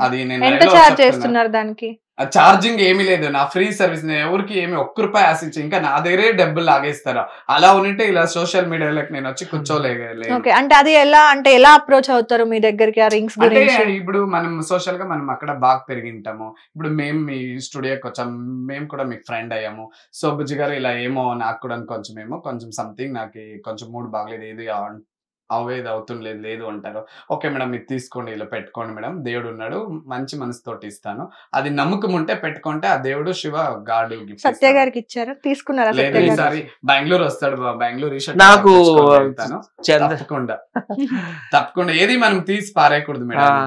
అది నేను ఎంత చార్జ్ చేస్తున్నారు దానికి? ఛార్జింగ్ ఏమీ లేదు, నా ఫ్రీ సర్వీస్. నేను ఎవరికి ఏమి ₹1 ఆశించి ఇంకా నా దగ్గరే డబ్బులు లాగేస్తారా. అలా ఉంటే ఇలా సోషల్ మీడియాలోకి నేను వచ్చి కూర్చోలేదు. అంటే అది ఎలా అప్రోచ్ అవుతారు మీ దగ్గరికి ఆ రింగ్స్ గురించి? ఇప్పుడు మనం సోషల్ గా మనం అక్కడ బాగా పెరిగింటాము. ఇప్పుడు మేము మీ స్టూడియోకి వచ్చాం, మేము కూడా మీకు ఫ్రెండ్ అయ్యాము. సో బుజ్జి గారు ఇలా ఏమో నాకు కూడా కొంచెం సంథింగ్ నాకు కొంచెం మూడ్ బాగలేదు, ఏది అవేది అవుతుండలేదు లేదు అంటారు. ఓకే మేడం మీరు తీసుకోండి, ఇలా పెట్టుకోండి మేడం, దేవుడు ఉన్నాడు, మంచి మనసుతోటి ఇస్తాను. అది నమ్మకం ఉంటే పెట్టుకుంటే ఆ దేవుడు శివ గాడు. సత్య గారికి ఇచ్చారు, తీసుకున్నారా? లేదు ఈసారి బెంగళూరు వస్తాడు, బెంగళూరు నాకు తప్పకుండా ఏది మనం తీసి పారేయకూడదు మేడం.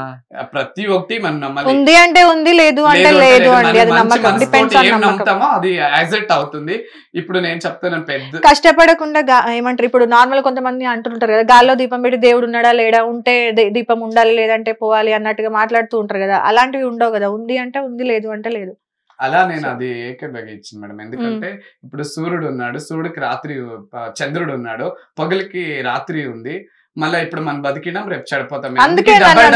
ప్రతి ఒక్కటి మనం నమ్మాలి. ఉంది అంటే ఉంది, లేదు అంటే లేదు అండి. అది నమ్మకం, డిపెండ్స్ ఆన్ నమ్మకం. నమ్ముతామో అది యాక్సెప్ట్ అవుతుంది. ఇప్పుడు నేను చెప్తాను పెద్ద కష్టపడకుండా ఏమంటారు, ఇప్పుడు నార్మల్ కొంతమంది అంటుంటారు కదా, గాల్లో దీపం పెట్టి దేవుడు ఉన్నాడా లేడా, ఉంటే దీపం ఉండాలి లేదంటే పోవాలి అన్నట్టుగా మాట్లాడుతూ ఉంటారు కదా. అలాంటివి ఉండవు కదా, ఉంది అంటే ఉంది, లేదు అంటే లేదు. అలా నేను అది ఏకీభవించింది మేడం. ఎందుకంటే ఇప్పుడు సూర్యుడు ఉన్నాడు, సూర్యుడికి రాత్రి, చంద్రుడు ఉన్నాడు, పగలికి రాత్రి ఉంది. మళ్ళీ ఇప్పుడు మనం బతికినాం, రేపు చడిపోతాం.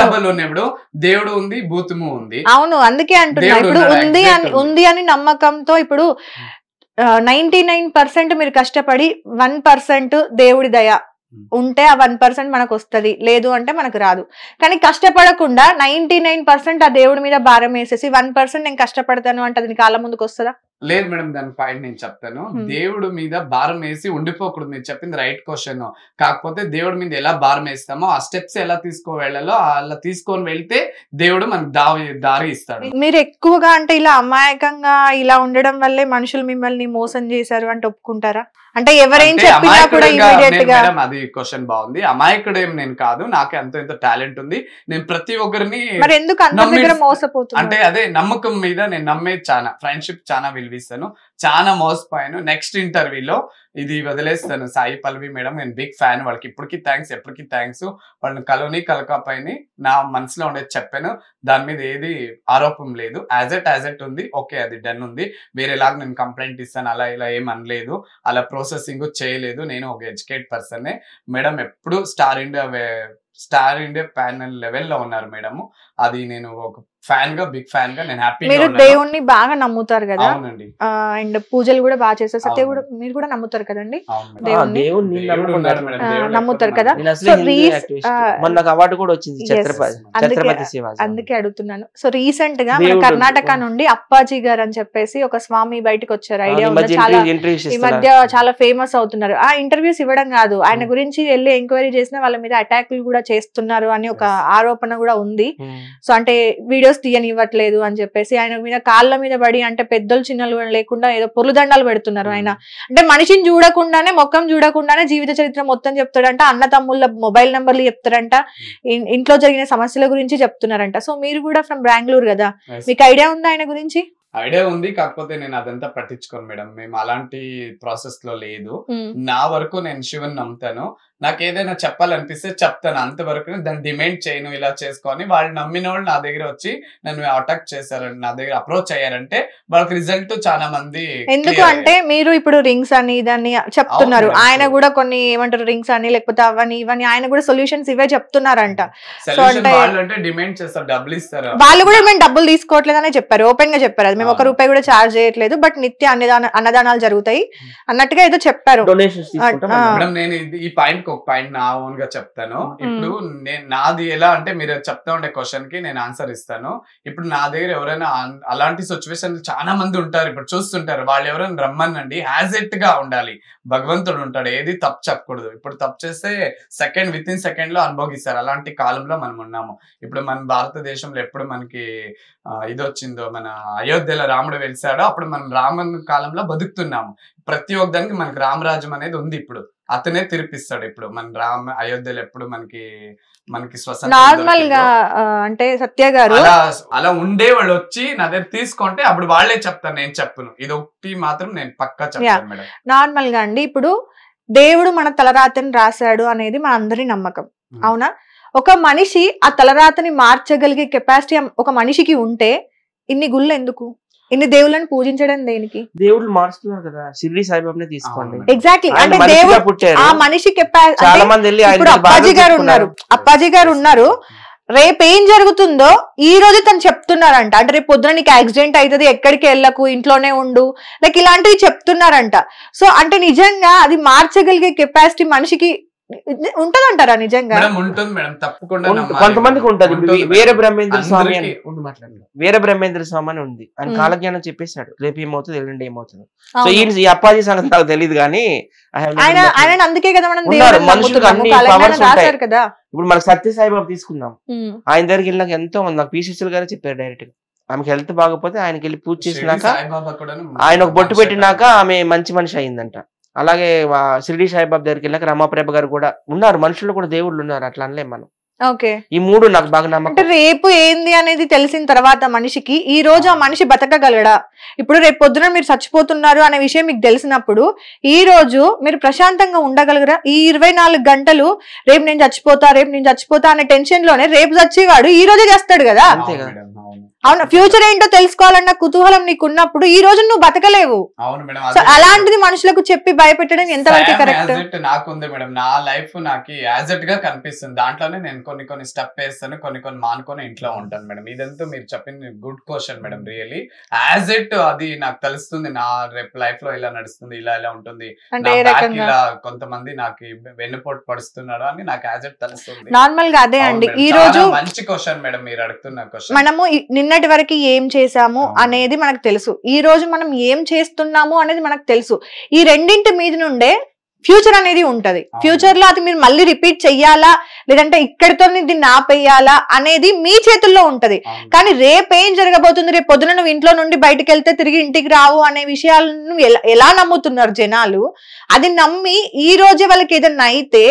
డబ్బులు ఉన్నప్పుడు దేవుడు ఉంది, భూతము ఉంది. అవును, అందుకే అంటున్నా. ఇప్పుడు ఉంది అని నమ్మకంతో ఇప్పుడు 99% మీరు కష్టపడి 1% దేవుడి దయ ఉంటే ఆ 1% మనకు వస్తుంది, లేదు అంటే మనకు రాదు. కానీ కష్టపడకుండా 99% ఆ దేవుడి మీద భారం వేసేసి 1% నేను కష్టపడతాను అంటే అది కాలం ముందుకు వస్తుందా? లేదు మేడం, దాని పాయింట్ నేను చెప్తాను. దేవుడు మీద భారం వేసి ఉండిపోకూడదు. మీరు చెప్పింది రైట్ క్వశ్చన్. కాకపోతే దేవుడి మీద ఎలా భారం వేస్తామో ఆ స్టెప్స్ ఎలా వెళ్ళాలో అలా తీసుకొని వెళ్తే దేవుడు మనకు దారి ఇస్తాడు. మీరు ఎక్కువగా అంటే ఇలా అమాయకంగా ఇలా ఉండడం వల్లే మనుషులు మిమ్మల్ని మోసం చేశారు అంటే ఒప్పుకుంటారా? అంటే ఎవరేం చెప్పినా కూడా ఇమిడియట్ గా. అది క్వశ్చన్ బాగుంది. అమాయకుడేం నేను కాదు, నాకు ఎంతో టాలెంట్ ఉంది. నేను ప్రతి ఒక్కరిని మరి ఎందుకు అంత దగ్గర మోసపోతున్నా అంటే అదే నమ్మకం మీద నేను నమ్మేది చాలా, ఫ్రెండ్షిప్ చాలా విలువిస్తాను. చాలా మోసపోయాను. నెక్స్ట్ ఇంటర్వ్యూలో ఇది వదిలేస్తాను. సాయి పల్లవి మేడం నేను బిగ్ ఫ్యాన్, వాళ్ళకి ఇప్పటికీ థ్యాంక్స్, ఎప్పటికీ థ్యాంక్స్. వాళ్ళని కలకాపైని నా మనసులో ఉండేది చెప్పాను. దాని మీద ఏది ఆరోపం లేదు. యాజ్ ఎట్ ఉంది. ఓకే, అది డన్ ఉంది. వేరేలాగా నేను కంప్లైంట్ ఇస్తాను అలా ఇలా ఏం అనలేదు, అలా ప్రాసెసింగ్ చేయలేదు. నేను ఒక ఎడ్యుకేట్ పర్సన్. మేడం ఎప్పుడు స్టార్ ఇండియా ప్యానల్ లెవెల్లో ఉన్నారు మేడం. అది నేను ఒక ఫ్యాన్ గా, బిగ్ ఫ్యాన్ గా నేను హ్యాపీ. మీరు దేవుణ్ణి బాగా నమ్ముతారు కదా, అవునండి. అండ్ పూజలు కూడా బాగా చేస్తారు. సత్య కూడా మీరు కూడా నమ్ముతారు కదండి దేవుణ్ణి, నమ్ముతారు కదా. అవార్డు కూడా వచ్చింది ఛత్రపతి శివాజీ. అందుకే అడుగుతున్నాను. సో రీసెంట్ గా మన కర్ణాటక నుండి అప్పాజీ గారు అని చెప్పేసి ఒక స్వామి బయటకు వచ్చారు. ఐడియా ఉందా? చాలా ఈ మధ్య చాలా ఫేమస్ అవుతున్నారు. ఆ ఇంటర్వ్యూస్ ఇవ్వడం కాదు, ఆయన గురించి వెళ్ళి ఎంక్వైరీ చేసిన వాళ్ళ మీద అటాక్లు కూడా చేస్తున్నారు అని ఒక ఆరోపణ కూడా ఉంది. సో అంటే వీడియోస్ తీయనివ్వట్లేదు అని చెప్పేసి ఆయన మీద కాళ్ళ మీద పడి, అంటే పెద్దలు చిన్నలు లేకుండా ఏదో పొర్లుదండాలు పెడుతున్నారు. ఆయన అంటే మనిషిని చూడకుండానే, ముఖం చూడకుండానే జీవిత చరిత్ర మొత్తం చెప్తాడంట. అన్న తమ్ముళ్ళ మొబైల్ నంబర్లు చెప్తారంట, ఇంట్లో జరిగిన సమస్యల గురించి చెప్తున్నారంట. సో మీరు కూడా ఫ్రమ్ బెంగళూరు కదా, మీకు ఐడియా ఉందా ఆయన గురించి? ఐడియా ఉంది, కాకపోతే నేను అదంతా పట్టించుకోను మేడం. మేము అలాంటి ప్రాసెస్ లో లేదు. నా వరకు నేను శివుని నమ్ముతాను. నాకు ఏదైనా చెప్పాలనిపిస్తే చెప్తాను, అంతవరకు దాన్ని డిమాండ్ చేయను. ఇలా చేసుకొని వాళ్ళు నమ్మిన వాళ్ళు నా దగ్గర వచ్చి నన్ను అటాక్ చేశారంటే, నా దగ్గర అప్రోచ్ అయ్యారంటే వాళ్ళకి రిజల్ట్ చాలా మంది. ఎందుకు అంటే మీరు ఇప్పుడు రింగ్స్ అని దాన్ని చెప్తున్నారు, ఆయన కూడా కొన్ని ఏమంటారు రింగ్స్ అని లేకపోతే అవని ఇవని ఆయన కూడా సొల్యూషన్స్ ఇవే చెప్తున్నారంట. వాళ్ళు అంటే డిమాండ్ చేస్తారు, డబ్బులు ఇస్తారు. వాళ్ళు కూడా మేము డబ్బులు తీసుకోవట్లేదని చెప్పారు, ఓపెన్ గా చెప్పారు. అది మేము 1 రూపాయి కూడా ఛార్జ్ చేయట్లేదు, బట్ నిత్య అన్నదానాలు జరుగుతాయి అన్నట్టుగా ఏదో చెప్పారు. నేను ఈ పాయింట్ ఒక పాయింట్ నా ఓన్ గా చెప్తాను. ఇప్పుడు నాది ఎలా అంటే, మీరు చెప్తా ఉండే క్వశ్చన్ కి నేను ఆన్సర్ ఇస్తాను. ఇప్పుడు నా దగ్గర ఎవరైనా అలాంటి సిచ్యువేషన్ చాలా మంది ఉంటారు, ఇప్పుడు చూస్తుంటారు. వాళ్ళు ఎవరైనా రమ్మనండి, యాజ్ ఇట్ గా ఉండాలి. భగవంతుడు ఉంటాడు, ఏది తప్పు చెప్పకూడదు. ఇప్పుడు తప్పు చేస్తే విత్ ఇన్ సెకండ్ లో అనుభవిస్తారు. అలాంటి కాలంలో మనం ఉన్నాము. ఇప్పుడు మన భారతదేశంలో ఎప్పుడు మనకి ఇది వచ్చిందో, మన అయోధ్యలో రాముడు వెలిసాడో అప్పుడు మనం రామన్ కాలంలో బతుకుతున్నాము. ప్రతి ఒక్క దానికి మనకి రామరాజ్యం అనేది ఉంది. ఇప్పుడు అతనే తిరిపిస్తాడు. ఇప్పుడు మన అయోధ్యలో ఎప్పుడు మనకి నార్మల్ గా అంటే సత్య గారు అలా ఉండే వాళ్ళు వచ్చి నా దగ్గర తీసుకుంటే అప్పుడు వాళ్ళే చెప్తారు, నేను చెప్పను. ఇది ఒకటి మాత్రం నేను పక్కా చెప్తాను మేడం. నార్మల్ గా అండి, ఇప్పుడు దేవుడు మన తలరాతని రాశాడు అనేది మన అందరి నమ్మకం, అవునా? ఒక మనిషి ఆ తలరాతని మార్చగలిగే కెపాసిటీ ఒక మనిషికి ఉంటే ఇన్ని గుళ్ళు ఎందుకు, ఇన్ని దేవుళ్ళని పూజించడం దేనికి? దేవుళ్ళు మారుస్తున్నారు కదా, షిరిడి సాయిబాబానే తీసుకోండి. ఎగ్జాక్ట్లీ, అంటే దేవుడు ఆ మనిషి కెపాసిటీ. ఇప్పుడు అప్పాజీ గారు ఉన్నారు, రేపు ఏం జరుగుతుందో ఈ రోజు తను చెప్తున్నారంట. అంటే రేపు పొద్దున నీకు యాక్సిడెంట్ అవుతుంది, ఎక్కడికి వెళ్ళకు, ఇంట్లోనే ఉండు, లైక్ ఇలాంటివి చెప్తున్నారంట. సో అంటే నిజంగా అది మార్చగలిగే కెపాసిటీ మనిషికి ఉంటదంటారా? నిజంగా ఉంటుంది మేడం, తప్పకుండా. కొంతమందికి ఉంటది. వీర బ్రహ్మేంద్ర స్వామి అని ఉంది, ఆయన కాలజ్ఞానం చెప్పేశాడు, రేపు ఏమవుతుంది, ఎల్లుండి ఏమవుతుంది. సో ఈ అప్పాజీ సంగతి నాకు తెలియదు కానీ ఆయన అందుకే కదా మనం మనుషులకు అన్ని పవర్స్ ఉంటాయి కదా. ఇప్పుడు మనకు సత్యసాయిబాబు తీసుకుందాం, ఆయన దగ్గరికి వెళ్ళినాక ఎంతో మంది, నాకు పీసీసీలు గారే చెప్పారు డైరెక్ట్ గా, ఆమెకి హెల్త్ బాగపోతే ఆయనకి వెళ్ళి పూజ చేసినాక ఆయన ఒక బొట్టు పెట్టినాక ఆమె మంచి మనిషి అయిందంట. అలాగే షిరిడి సాయిబాబా దగ్గరికి వెళ్ళాక రమాప్రభ గారు కూడా ఉన్నారు, మనుషులు కూడా దేవుళ్ళు ఉన్నారు, అట్లా అనలే మనం. ఓకే, ఈ 3 నాకు బాగా నమ్మకం. అంటే రేపు ఏంది అనేది తెలిసిన తర్వాత మనిషికి ఈ రోజు ఆ మనిషి బతకగలడా? ఇప్పుడు రేపు పొద్దున మీరు చచ్చిపోతున్నారు అనే విషయం మీకు తెలిసినప్పుడు ఈ రోజు మీరు ప్రశాంతంగా ఉండగలగరా? ఈ 24 గంటలు రేపు నేను చచ్చిపోతా అనే టెన్షన్ లోనే రేపు చచ్చేవాడు ఈ రోజే చేస్తాడు కదా. అవును, ఫ్యూచర్ ఏంటో తెలుసుకోవాలన్న కుతూహలం నీకు ఉన్నప్పుడు ఈ రోజు నువ్వు బతకలేవు. సో అలాంటిది మనుషులకు చెప్పి భయపెట్టడం ఎంతవరకు కరెక్ట్? నాకుంది మేడం, నా లైఫ్ నాకు యాజ్ ఇట్ గా కనిపిస్తుంది. దాంట్లోనే నేను కొన్ని స్టెప్ వేస్తాను, కొన్ని మానుకొని ఇంట్లో ఉంటాను మేడం. ఇదంతా మీరు చెప్పింది good question madam, really as it అది నాకు తెలుస్తుంది. నా రేపు లైఫ్ లో ఇలా నడుస్తుంది, ఇలా ఉంటుంది, ఇలా కొంతమంది నాకు వెన్నుపోటు పడుతున్నాడు అని నాకు యాజ్ ఇట్ తెలుస్తుంది. నార్మల్ గా అదే అండి. ఈ రోజు మంచి క్వశ్చన్ మేడం మీరు అడుగుతున్న క్వశ్చన్. మనము నిన్న నిన్నటి వరకు ఏం చేసాము అనేది మనకు తెలుసు, ఈ రోజు మనం ఏం చేస్తున్నాము అనేది మనకు తెలుసు. ఈ రెండింటి మీద నుండే ఫ్యూచర్ అనేది ఉంటది. ఫ్యూచర్ లో అది మీరు మళ్ళీ రిపీట్ చెయ్యాలా లేదంటే ఇక్కడితో దీన్ని ఆపేయాలా అనేది మీ చేతుల్లో ఉంటది. కానీ రేపు ఏం జరగబోతుంది, రేపు పొద్దున నువ్వు ఇంట్లో నుండి బయటకు వెళ్తే తిరిగి ఇంటికి రావు అనే విషయాలను ఎలా నమ్ముతున్నారు జనాలు? అది నమ్మి ఈ రోజే వాళ్ళకి ఏదైనా అయితే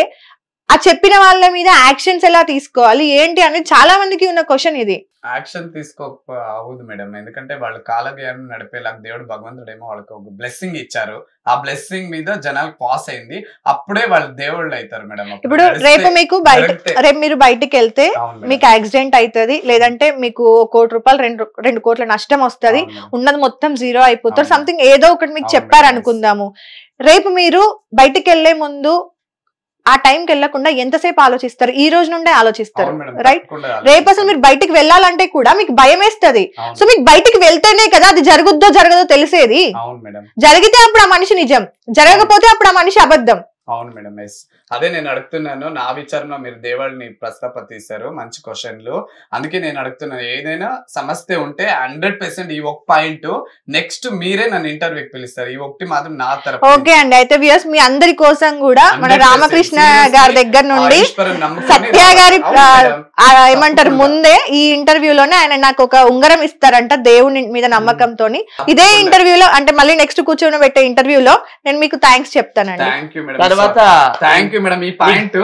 ఆ చెప్పిన వాళ్ళ మీద యాక్షన్స్ ఎలా తీసుకోవాలి ఏంటి అనేది చాలా మందికి ఉన్న క్వశ్చన్ ఇది. యాక్షన్ తీసుకోక అవ్వదు మేడం, ఎందుకంటే వాళ్ళు కాలజ్ఞానం నడిపేలాగా దేవుడు భగవంతుడేమో వాళ్ళకి ఒక బ్లెస్సింగ్ ఇచ్చారు. ఆ బ్లెస్సింగ్ మీద జనాలకు పాస్ అయింది, అప్పుడే వాళ్ళు దేవుళ్ళు అవుతారు మేడం. ఇప్పుడు రేపు మీకు రేపు మీరు బయటికి వెళ్తే మీకు యాక్సిడెంట్ అవుతుంది, లేదంటే మీకు ₹1 కోటి 2 కోట్ల నష్టం వస్తుంది, ఉన్నది మొత్తం జీరో అయిపోతారు, సంథింగ్ ఏదో ఒకటి మీకు చెప్పారు అనుకుందాము. రేపు మీరు బయటికి వెళ్లే ముందు ఆ టైంకి వెళ్లకుండా ఎంతసేపు ఆలోచిస్తారు? ఈ రోజు నుండే ఆలోచిస్తారు, రైట్? రేపు అసలు మీరు బయటికి వెళ్ళాలంటే కూడా మీకు భయం వేస్తుంది. సో మీకు బయటికి వెళ్తేనే కదా అది జరుగుద్దో జరగదో తెలిసేది. జరిగితే అప్పుడు ఆ మనిషి నిజం, జరగకపోతే అప్పుడు ఆ మనిషి అబద్ధం. అవును మేడం, ఎస్. అదే నేను అడుగుతున్నాను, నా విచారణ మీరు దేవుడిని ప్రస్తాపతిస్తారు, మంచి క్వశ్చన్లు. అందుకే నేను అడుగుతున్నాను, ఏదైనా సమస్య ఉంటే 100% ఈ ఒక పాయింట్ నెక్స్ట్ మీరే నన్ను ఇంటర్వ్యూకి పిలుస్తారు, ఈ ఒకటి మాత్రం నా తరపు. ఓకే అండి, అయితే వ్యూయర్స్ మీ అందరి కోసం కూడా మన రామకృష్ణ గారి దగ్గర నుండి సత్య గారి ఏమంటారు ముందే ఈ ఇంటర్వ్యూలోనే ఆయన నాకు ఒక ఉంగరం ఇస్తారంట దేవుని మీద నమ్మకంతో. ఇదే ఇంటర్వ్యూలో అంటే మళ్ళీ నెక్స్ట్ కూర్చొని పెట్టే ఇంటర్వ్యూలో నేను మీకు థ్యాంక్స్ చెప్తానండి. Thank you madam. Thank you madam. ఈ పాయింట్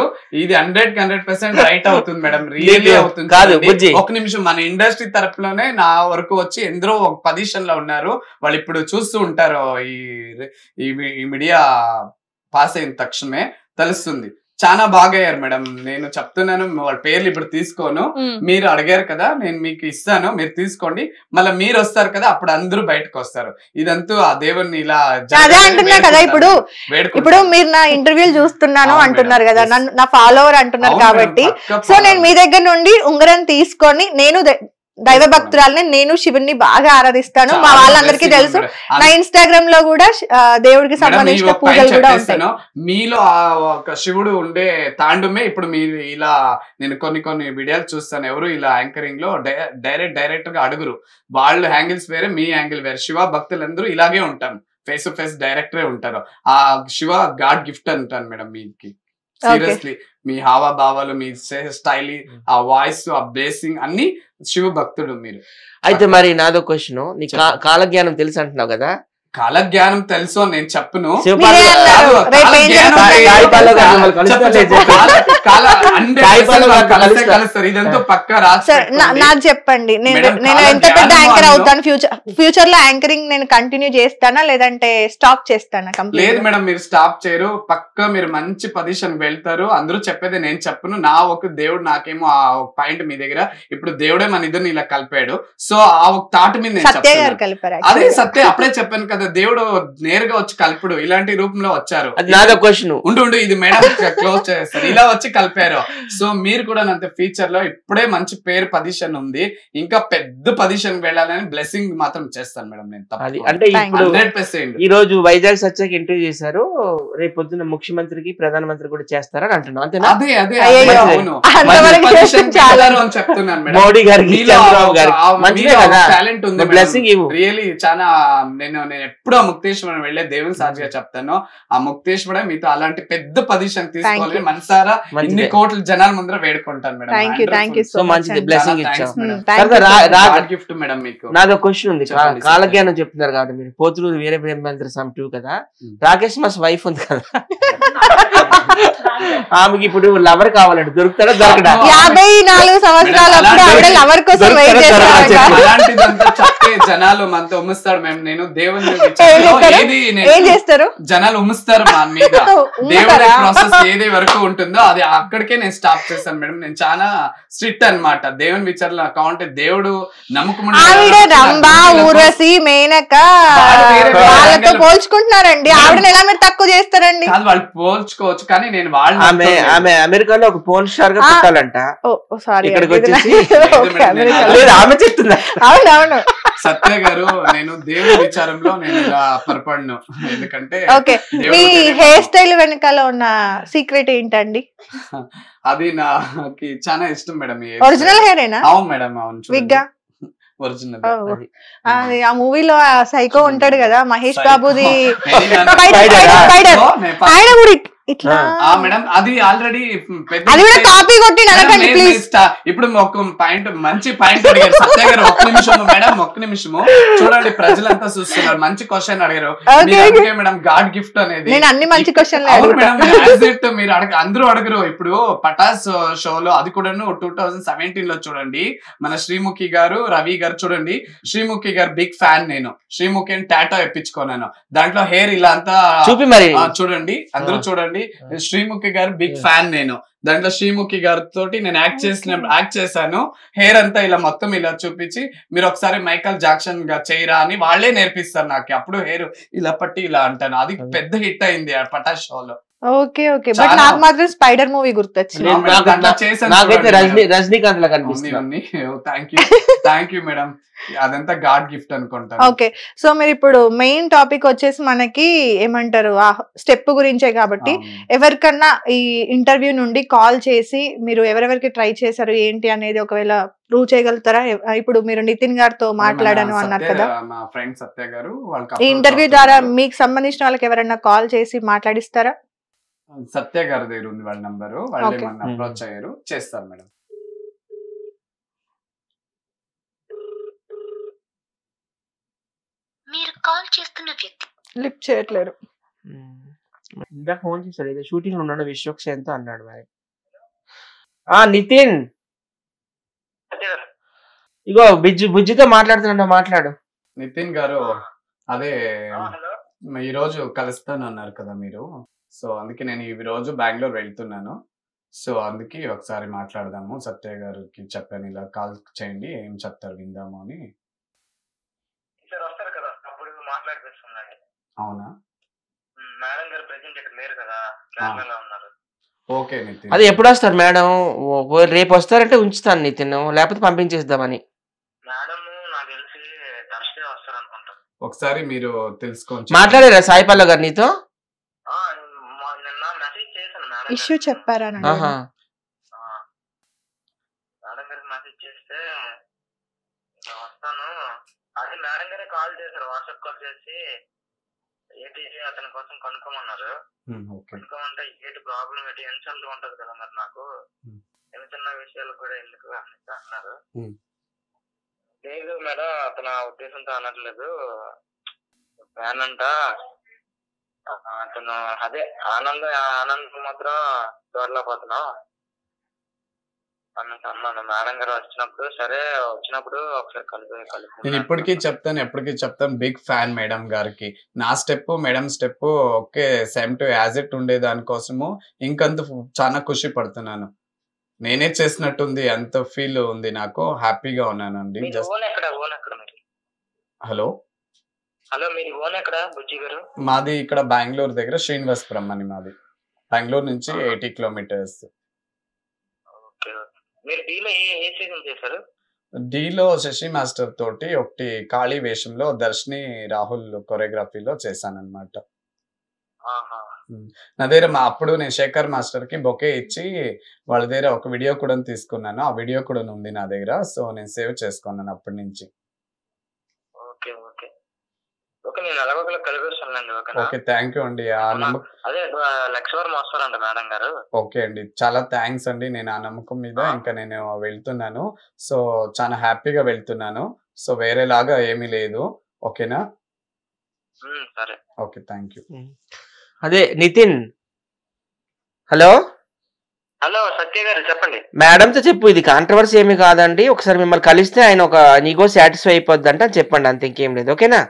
ఇది 100% రైట్ అవుతుంది మేడం, రియల్లీ అవుతుంది. ఒక నిమిషం, మన ఇండస్ట్రీ తరపులోనే నా వరకు వచ్చి ఎందరో ఒక పొజిషన్ లో ఉన్నారు, వాళ్ళు ఇప్పుడు చూస్తూ ఉంటారు. ఈ మీడియా పాస్ అయిన తక్షణమే తెలుస్తుంది, చాలా బాగా అయ్యారు మేడం. నేను చెప్తున్నాను, వాళ్ళ పేర్లు ఇప్పుడు తీసుకోను, మీరు అడిగారు కదా నేను మీకు ఇస్తాను, మీరు తీసుకోండి, మళ్ళీ మీరు వస్తారు కదా అప్పుడు అందరూ బయటకు వస్తారు. ఇదంతా ఆ దేవుణ్ణి ఇలా అదే అంటున్నా కదా. ఇప్పుడు మీరు నా ఇంటర్వ్యూలు చూస్తున్నాను అంటున్నారు కదా, నా ఫాలోవర్ అంటున్నారు కాబట్టి, సో నేను మీ దగ్గర నుండి ఉంగరం తీసుకొని, నేను దైవ భక్తురాలని, నేను శివుని బాగా ఆరాధిస్తాను, మా వాళ్ళందరికీ తెలుసు. నా ఇన్స్టాగ్రామ్ లో కూడా దేవుడికి సంబంధించిన పూజలు కూడా ఉంటాయి. మీలో ఒక శివుడు ఉండే తాండమే ఇప్పుడు మీరు ఇలా, నేను కొన్ని వీడియోలు చూస్తాను, ఎవరు ఇలా యాంకరింగ్ లో డైరెక్ట్ గా అడుగురు, వాళ్ళు యాంగిల్స్ వేరే, మీ యాంగిల్ వేరే. శివ భక్తులందరూ ఇలాగే ఉంటారు, ఫేస్ టు ఫేస్ డైరెక్టరే ఉంటారు. ఆ శివ గాడ్ గిఫ్ట్ అంటాను మేడం మీకు, సీరియస్లీ. మీ హావభావాలు, మీ స్టైల్, ఆ వాయిస్, ఆ బేసింగ్ అన్ని శివ భక్తుడు మీరు. అయితే మరి నాదో క్వశ్చన్, నీ కాలజ్ఞానం తెలుసు అంటున్నావు కదా, కాలజ్ఞానం తెలుసు అని నేను చెప్పను. ఇదంతా పక్కా నాకు చెప్పండి, నేను ఎంత పెద్ద యాంకర్ అవుతాను ఫ్యూచర్ లో? యాంకరింగ్ నేను కంటిన్యూ చేస్తానా లేదంటే స్టాప్ చేస్తానా? లేదు మేడం, మీరు స్టాప్ చేయరు, పక్కా మీరు మంచి పొజిషన్ వెళ్తారు. అందరూ చెప్పేది నేను చెప్పను, నా ఒక దేవుడు నాకేమో ఆ ఒక పాయింట్ మీ దగ్గర, ఇప్పుడు దేవుడే మన ఇద్దరిని ఇలా కలిపాడు. సో ఆ ఒక థాట్ మీద నేను సత్య గారు కలిపారు. అదే సత్య, అప్పుడే చెప్పాను కదా, దేవుడు నేరుగా వచ్చి కలిపుడు, ఇలాంటి రూపంలో వచ్చారు. ఉండు ఇది మేడం క్లోజ్ చేస్తారు, ఇలా వచ్చి కలిపారు. సో మీరు కూడా అంత ఫ్యూచర్ లో ఇప్పుడే మంచి పేరు పొజిషన్ ఉంది, ఇంకా పెద్ద పొజిషన్ వెళ్ళాలని బ్లెస్సింగ్ మాత్రం చేస్తాను మేడం నేను. అంటే 100% ఈ రోజు వైజాగ్ సత్యకి ఇంటర్వ్యూ చేశారు, రేపు పొద్దున్న ముఖ్యమంత్రికి ప్రధానమంత్రి కూడా చేస్తారని అంటున్నాను, అంతేనా? అదే చెప్తున్నాను మేడం. మోడీ గారికి, చంద్రబాబు గారికి టాలెంట్ ఉంది, బ్లెస్సింగ్ రియల్లీ చాలా. నేను ఎప్పుడూ ముక్తేశ్వరం వెళ్లే దేవుని సాక్షిగా చెప్తాను, ఆ ముక్తేశ్వర మీతో అలాంటి పెద్ద పొజిషన్ తీసుకోవాలని మనసారా ఇన్ని కోట్ల జనాల ముందర వేడుకుంటాను మేడం. గిఫ్ట్ మేడం మీకు. నాదో క్వశ్చన్ ఉంది, కాలజ్ఞానం చెప్తున్నారు కాబట్టి మీరు పోతులు వేరే ప్రేమేంద్ర సమ్ 2 కదా, రాకేష్ మాస్ వైఫ్ ఉంది కదా, ఆమెకి ఇప్పుడు లవర్ కావాలంటే దొరుకుతాడా దొరకడా? 54 సంవత్సరాలప్పుడు ఆవిడ లవర్ కోసం వెయిట్ చేస్తారు. అలాంటిదంతా చెప్తే జనాలు మనతో ఉమ్మిస్తాడు మేము. నేను దేవుని ఏం చేస్తారు, జనాలు ఉమ్మిస్తారు మా మీద. దేవుడి ప్రాసెస్ ఏది వరకు ఉంటుందో అది అక్కడికే నేను స్టాప్ చేస్తాను మేడం. నేను చాలా స్ట్రిక్ట్ అన్నమాట దేవుని విచారణ అకౌంట్. దేవుడు నమ్మకం ఊర్వశి మేనక వాళ్ళతో పోల్చుకుంటున్నారండి, ఆవిడని ఎలా మీరు తక్కువ చేస్తారండి? వాళ్ళు పోల్చుకోవచ్చు, కానీ నేను వాళ్ళు ఆమె అమెరికాలో ఒక పోర్న్ స్టార్ గా పెట్టాలంట, ఇక్కడికి వచ్చేసి ఆమె చెప్తుందా? అవునవును సత్య గారు, నేను దేవుడి విచారంలో నేను ఇలా పొరపడను, ఎందుకంటే మీ హెయిర్ స్టైల్ వెనకాల ఉన్న సీక్రెట్ ఏంటండి? అది నాకు చాలా ఇష్టం మేడం. ఒరిజినల్ హెయిర్ ఏనా? అవును మేడం, అవును. విగ్గా ఒరిజినల్. అది ఆ మూవీలో సైకో ఉంటాడు కదా మహేష్ బాబుది, ఆయన కూడా ఇట్లా మేడం అది ఆల్రెడీ అది కూడా కాపీ కొట్టి అనకండి ప్లీజ్. ఇప్పుడు ఒక పాయింట్, మంచి పాయింట్ అడిగారు సత్య గారు. ఒక్క నిమిషము మేడం, ఒక్క నిమిషము చూడండి, ప్రజలంతా చూస్తున్నారు. మంచి క్వశ్చన్ అడిగారు మేడం. గాడ్ గిఫ్ట్ అనేది నేను అన్ని మంచి క్వశ్చన్ మీరు అందరూ అడగరు. ఇప్పుడు పటాస్ షోలో అది కూడాను 2017 లో చూడండి, మన శ్రీముఖి గారు, రవి గారు చూడండి. శ్రీముఖి గారు బిగ్ ఫ్యాన్, నేను శ్రీముఖి అని టాటో ఎప్పించుకున్నాను. దాంట్లో హెయిర్ ఇలా అంతా చూపి మరి చూడండి, అందరూ చూడండి. శ్రీముఖి గారు బిగ్ ఫ్యాన్ నేను. దాంట్లో శ్రీముఖి గారితో నేను యాక్ట్ చేశాను. హెయిర్ అంతా ఇలా మొత్తం ఇలా చూపించి, మీరు ఒకసారి మైకల్ జాక్సన్ గా చేయరా అని వాళ్ళే నేర్పిస్తారు నాకు. అప్పుడు హెయిర్ ఇలా పట్టి ఇలా అంటాను. అది పెద్ద హిట్ అయింది ఆ పటాస్ షోలో. ఓకే ఓకే, బట్ నాకు మాత్రం స్పైడర్ మూవీ గుర్తొచ్చింది. రజనీకాంత్ లా కనిపిస్తుంది. థ్యాంక్ యూ మేడం, అదంతా గాడ్ గిఫ్ట్ అనుకుంటా. ఓకే, సో మీరు ఇప్పుడు మెయిన్ టాపిక్ వచ్చేసి మనకి ఏమంటారు ఆ స్టెప్ గురించే కాబట్టి, ఎవరికన్నా ఈ ఇంటర్వ్యూ నుండి కాల్ చేసి మీరు ఎవరెవరికి ట్రై చేశారు ఏంటి అనేది ఒకవేళ ప్రూవ్ చేయగలుగుతారా? ఇప్పుడు మీరు నితిన్ గారితో మాట్లాడాను అన్నారు కదా, మా ఫ్రెండ్ సత్య గారు, ఈ ఇంటర్వ్యూ ద్వారా మీకు సంబంధించిన వాళ్ళకి ఎవరైనా కాల్ చేసి మాట్లాడిస్తారా? సత్య గారి దగ్గర ఉంది వాళ్ళ నంబరు, వాళ్ళు ఏమన్నా అప్రోచ్ అయ్యారు, చేస్తారు మేడం. మీరు కాల్ చేస్తున్న వ్యక్తి లిఫ్ట్ చేయట్లేరు. ఇందాక ఫోన్ చేశారు, ఏదో షూటింగ్ లో ఉన్నాడు విశ్వక్సేన్తో అన్నాడు. మరి నితిన్ ఇగో బుజ్జితో మాట్లాడుతున్నా, మాట్లాడు. నితిన్ గారు, అదే ఈ రోజు కలుస్తాను అన్నారు కదా మీరు, సో అందుకే నేను ఈ రోజు బెంగళూరు వెళ్తున్నాను. సో అందుకే ఒకసారి మాట్లాడదాము, సత్య గారికి చెప్పాను ఇలా కాల్ చేయండి, ఏం చెప్తారు విందాము అని. అవునా మేడం గారు ప్రెజెంట్ ఇక్కడ లేరు కదా, కేరళలో ఉన్నారు. ఓకే నితిన్, అది ఎప్పుడు వస్తారు మేడం? రేపు వస్తారంటే ఉంచుతాను నితిన్, లేకపోతే పంపించేద్దామని. మేడం నాకు తెలిసి థర్స్డే వస్తారు అనుకుంటా. ఒకసారి మీరు తెలుసుకోండి. మాట్లాడారా సాయిపల్ల గారు నీతో? నిన్న మెసేజ్ చేశాను మేడం. ఇష్యూ చెప్పారా? మేడం గారికి మెసేజ్ చేస్తే వస్తాను, అది మేడం గారే కాల్ చేశారు, వాట్సాప్ కాల్ చేసి ఏంటి అతని కోసం కనుక్కోమన్నారు. కనుక్కోమంటే ఏంటి ప్రాబ్లం, ఏంటి టెన్షన్ ఉంటది కదా మరి నాకు, చిన్న చిన్న విషయాలు కూడా ఎందుకు అన్నారు. లేదు మేడం, అతను ఆ ఉద్దేశంతో అనట్లేదు, ఫ్యాన్ అంట అతను, అదే ఆనందం మాత్రం చూడలేకపోతున్నాం అన్నాను. మేడం గారు వచ్చినప్పుడు, సరే వచ్చినప్పుడు ఒకసారి కలిపి నేను ఇప్పటికీ చెప్తాను బిగ్ ఫ్యాన్ మేడం గారికి. నా step madam step okay same to as it ఉండే దానికోసము ఇంకంత చాలా ఖుషి పడుతున్నాను. నేనే చేసినట్టుంది, అంత ఫీల్ ఉంది నాకు, హ్యాపీగా ఉన్నానండి. హలో హలో, మీరు ఓన్ ఎక్కడ బుజ్జి గారు? మాది ఇక్కడ బెంగళూరు దగ్గర శ్రీనివాసపురం అని, మాది బెంగళూరు నుంచి 80 కిలోమీటర్స్. మీరు డీలో ఏ సీజన్ చేశారు? డీలో శశి మాస్టర్ తోటి ఒకటి ఖాళీ వేషంలో దర్శిని రాహుల్ కొరియోగ్రఫీలో చేశాను అనమాట. నా దగ్గర అప్పుడు నేను శేఖర్ మాస్టర్ కి బొకే ఇచ్చి వాళ్ళ దగ్గర ఒక వీడియో కూడా తీసుకున్నాను, ఆ వీడియో కూడా ఉంది నా దగ్గర. సో నేను సేవ్ చేసుకున్నాను అప్పటి నుంచి. ఓకే, థ్యాంక్ యూ అండి. అదే లక్ష్మర్ వస్తారంట మేడం గారు. ఓకే అండి, చాలా థ్యాంక్స్ అండి. నేను ఆ నమ్మకం మీద ఇంకా నేను వెళ్తున్నాను, సో చాలా హ్యాపీగా వెళ్తున్నాను. సో వేరేలాగా ఏమీ లేదు, ఓకేనా? సరే, ఓకే, థ్యాంక్ యూ. అదే నితిన్, హలో హలో సత్య గారు చెప్పండి. మేడంతో చెప్పు, ఇది కాంట్రవర్సీ ఏమీ కాదండి, ఒకసారి మిమ్మల్ని కలిస్తే ఆయన ఒక నీగో సాటిస్ఫై అయిపోద్ది అంటే చెప్పండి, అంత ఇంకేం లేదు, ఓకేనా?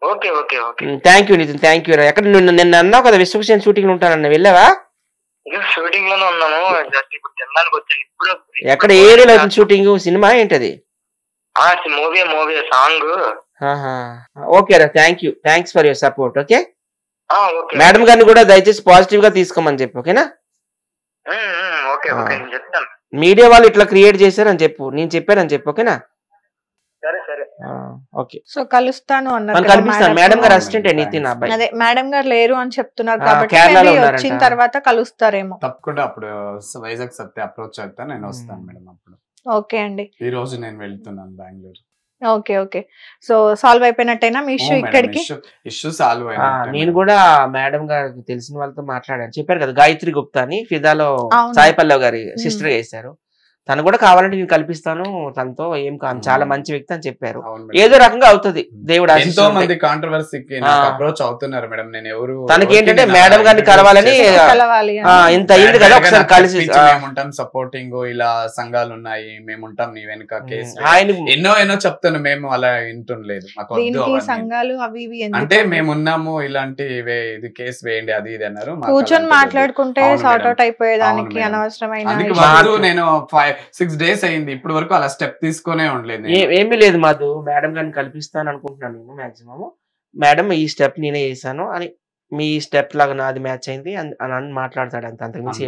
Okay okay okay, thank you Nitin, thank you. ఎక్కడ నిన్న అన్నావు కదా విశ్వక్సేన్ షూటింగ్ ఉంటానన్న, వెళ్ళావా? షూటింగ్ లోనే ఉన్నాము, జస్ట్ ఇప్పుడు తినడానికి వచ్చాను. ఇప్పుడు ఎక్కడ ఏరియాలో షూటింగ్? సినిమా ఏంటది? Movie song. ఓకే రా, thank you, thanks for your support. Okay, madam గారిని కూడా దయచేసి పాజిటివ్ గా తీసుకోమని చెప్పు, ఓకేనా? మీడియా వాళ్ళు ఇట్లా క్రియేట్ చేశారని చెప్పు, నేను చెప్పానని చెప్పు, ఓకేనా? ఓకే, సో కలుస్తాను అన్నారు, కనిపిస్తాను. మేడం గారు అసిస్టెంట్ నితిన్ అబ్బాయి. అదే మేడం గారు లేరు అని చెప్తున్నారు కాబట్టి వచ్చిన తర్వాత కలుస్తారేమో. తప్పకుండా అప్పుడు వైజాగ్ సత్య అప్రోచ్ అవుతా, నేను వస్తాను మేడం అప్పుడు. ఓకే అండి, ఈ రోజు నేను వెళ్తున్నాను Bengaluru. Okay okay. So solve అయిపోయినట్టేనా మీ ఇష్యూ ఇక్కడికి? ఇష్యూ సాల్వ్ నేను కూడా మేడం గారికి తెలిసిన వాళ్ళతో మాట్లాడాను. చెప్పారు కదా గాయత్రి గుప్తా అని ఫిదాలో సాయి పల్లవి గారి సిస్టర్ చేశారు. తను కూడా కావాలంటే నేను కల్పిస్తాను, తనతో ఏం కాదు, చాలా మంచి వ్యక్తి అని చెప్పారు. ఏదో రకంగా అవుతుంది దేవుడు. ఎంతో మంది కాంట్రవర్సీకి అప్రోచ్ అవుతున్నారు మేడం. నేను ఎవరు తనకి ఏంటంటే మేడం గారిని కలవాలని ఇంత అయింది కదా, ఒకసారి కలిసి మేముంటాం సపోర్టింగ్, ఇలా సంఘాలు ఉన్నాయి మేముంటాం నీ వెనుక కేసు ఆయన ఎన్నో చెప్తాను, మేము అలా వింటుండలేదు. మాకు సంఘాలు అవి ఇవి అంటే మేమున్నాము, ఇలాంటి ఇది కేసు వేయండి అది ఇది అన్నారు. కూర్చొని మాట్లాడుకుంటే సార్ట్ అవుట్ అయిపోయేదానికి అనవసరమైన నేను 6 days అయింది ఇప్పటి వరకు అలా స్టెప్ తీసుకునే ఉండలేదు. ఏమీ లేదు మధు, మేడం గారిని కల్పిస్తాను అనుకుంటున్నాను నేను మాక్సిమం. మేడం ఈ స్టెప్ నేనే చేశాను అని, మీ స్టెప్ లాగా నాది మ్యాచ్ అయింది అని మాట్లాడతాడు. అంత అంతకుమించి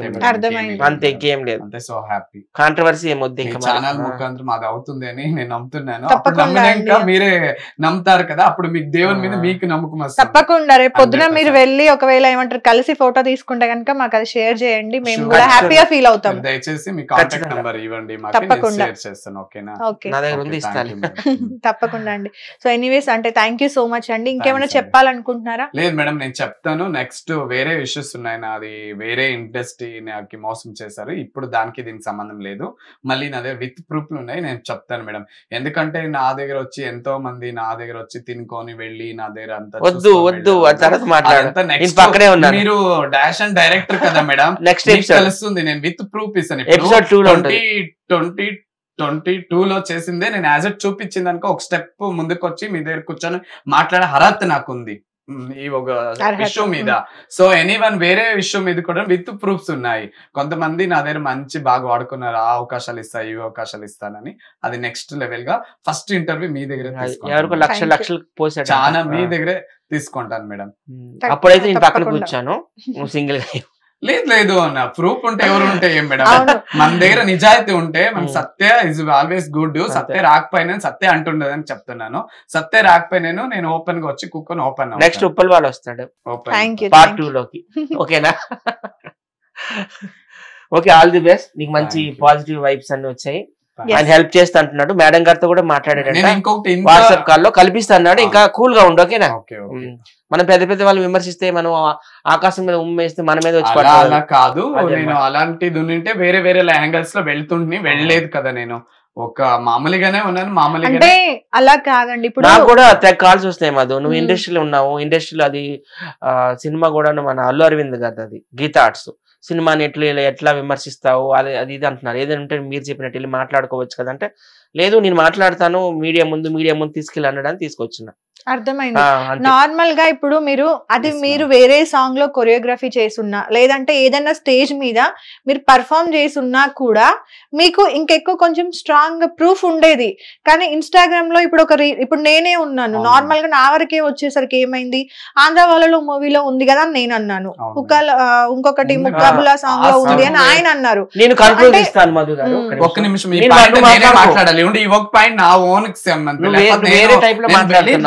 అంతే, ఇంకేం లేదు. అంటే సో హ్యాపీ. కాంట్రవర్సీ ఏమొద్దు ఇంకా. ఛానల్ ముఖాంతరం అది అవుతుంది అని నేను నమ్ముతున్నాను. ఇంకా మీరే నమ్ముతారు కదా, అప్పుడు మీకు దేవుని మీద మీకు నమ్మకం వస్తుంది. తప్పకుండా రేపు పొద్దున మీరు వెళ్ళి ఒకవేళ ఏమంటారు కలిసి ఫోటో తీసుకుంటే కనుక మాకు అది షేర్ చేయండి, మేము కూడా హ్యాపీగా ఫీల్ అవుతాం. దయచేసి మీ కాంటాక్ట్ నెంబర్ ఇవ్వండి, తప్పకుండా షేర్ చేస్తాను. ఓకేనా? ఓకే, నా దగ్గర ఉంది, ఇస్తాను. తప్పకుండా అండి. సో ఎనీవేస్ అంటే థ్యాంక్ యూ సో మచ్ అండి. ఇంకేమైనా చెప్పాలనుకుంటున్నారా? లేదు మేడం, నేను చెప్తాను. నెక్స్ట్ వేరే ఇష్యూస్ ఉన్నాయి నాది, వేరే ఇండస్ట్రీ నాకు మోసం చేశారు. ఇప్పుడు దానికి దీనికి సంబంధం లేదు. మళ్ళీ నా దగ్గర విత్ ప్రూఫ్లు ఉన్నాయి, నేను చెప్తాను మేడం. ఎందుకంటే నా దగ్గర వచ్చి ఎంతో మంది నా దగ్గర వచ్చి తినుకొని వెళ్ళి నా దగ్గర అంతా వద్దు మీరు డాష్ అండ్ డైరెక్టర్ కదా మేడం, నెక్స్ట్ తెలుస్తుంది. నేను విత్ ప్రూఫ్ ఇస్తాను. 2022 లో చేసిందే నేను యాజ్ ఇట్ చూపించింది అనుకో, ఒక స్టెప్ ముందుకు వచ్చి మీ దగ్గర కూర్చొని మాట్లాడే అర్హత నాకుంది ఈ ఒక ఇష్యూ మీద. సో ఎనీవన్ వేరే ఇష్యూ మీద కూడా విత్ ప్రూఫ్స్ ఉన్నాయి. కొంతమంది నా దగ్గర మంచి బాగా వాడుకున్నారు, ఆ అవకాశాలు ఇస్తా ఈ అవకాశాలు ఇస్తానని. అది నెక్స్ట్ లెవెల్ గా ఫస్ట్ ఇంటర్వ్యూ మీ దగ్గర లక్షలు చాలా మీ దగ్గరే తీసుకుంటాను మేడం. అప్పుడైతే నేను పక్కన కూర్చాను సింగిల్ గా. లేదు అన్న, ప్రూఫ్ ఉంటే ఎవరు ఉంటే ఏం మేడం, మన దగ్గర నిజాయితీ ఉంటే మన సత్య ఇస్ ఆల్వేస్ గుడ్. సత్య రాకపోయినా సత్య అంటుండదని చెప్తున్నాను. సత్య రాకపోయినా నేను ఓపెన్ గా వచ్చి కూర్చొని ఓపెన్. నెక్స్ట్ ఉప్పల్ వాళ్ళు వస్తాడు పార్ట్ 2 లోకి. ఓకేనా? Okay, all the best. నీకు మంచి పాజిటివ్ వైబ్స్ అన్ని వచ్చాయి. ఆయన హెల్ప్ చేస్తా అంటున్నాడు. మేడం గారితో కూడా మాట్లాడాడు, వాట్సాప్ కాల్ లో కల్పిస్తా అన్నాడు. ఇంకా కూల్ గా ఉండు. ఓకేనా? మనం పెద్ద పెద్ద వాళ్ళు విమర్శిస్తే మనం ఆకాశం మీద ఉమ్మేస్తే మన మీద వచ్చి అలా కాదు. నేను అలాంటిది ఉంటే వేరే వేరే యాంగిల్స్ లో వెళ్ళలేదు కదా, నేను ఒక మామూలుగానే ఉన్నాను. మామూలుగా అలా కాదండి. ఇప్పుడు నాకు కూడా కాల్స్ వస్తాయి మధు, నువ్వు ఇండస్ట్రీలో ఉన్నావు. ఇండస్ట్రీలో అది సినిమా కూడా మన అల్లు అరవింద్ గారు, అది గీతా ఆర్ట్స్ సినిమాని ఎట్లా విమర్శిస్తావు అది ఇది అంటున్నారు. ఏదంటే మీరు చెప్పినట్టు వెళ్ళి మాట్లాడుకోవచ్చు కదంటే, లేదు నేను మాట్లాడతాను మీడియా ముందు తీసుకెళ్ళి అనడానికి తీసుకొచ్చిన. అర్థమైంది. నార్మల్ గా ఇప్పుడు మీరు వేరే సాంగ్ లో కొరియోగ్రఫీ చేసున్నా, లేదంటే ఏదైనా స్టేజ్ మీద మీరు పర్ఫామ్ చేసున్నా కూడా మీకు ఇంకెక్కువ కొంచెం స్ట్రాంగ్ ప్రూఫ్ ఉండేది. కానీ ఇన్స్టాగ్రామ్ లో ఇప్పుడు నేనే ఉన్నాను, నార్మల్ గా నా వరకే వచ్చేసరికి ఏమైంది, ఆంధ్ర వాళ్ళలో మూవీలో ఉంది కదా అని నేను అన్నాను, ఇంకొకటి ముక్కాబులా సాంగ్ లో ఉంది అని ఆయన అన్నారు. నేను ఒక్క నిమిషం మాట్లాడాలి. ఈ ఒక పాయింట్ నా ఓన్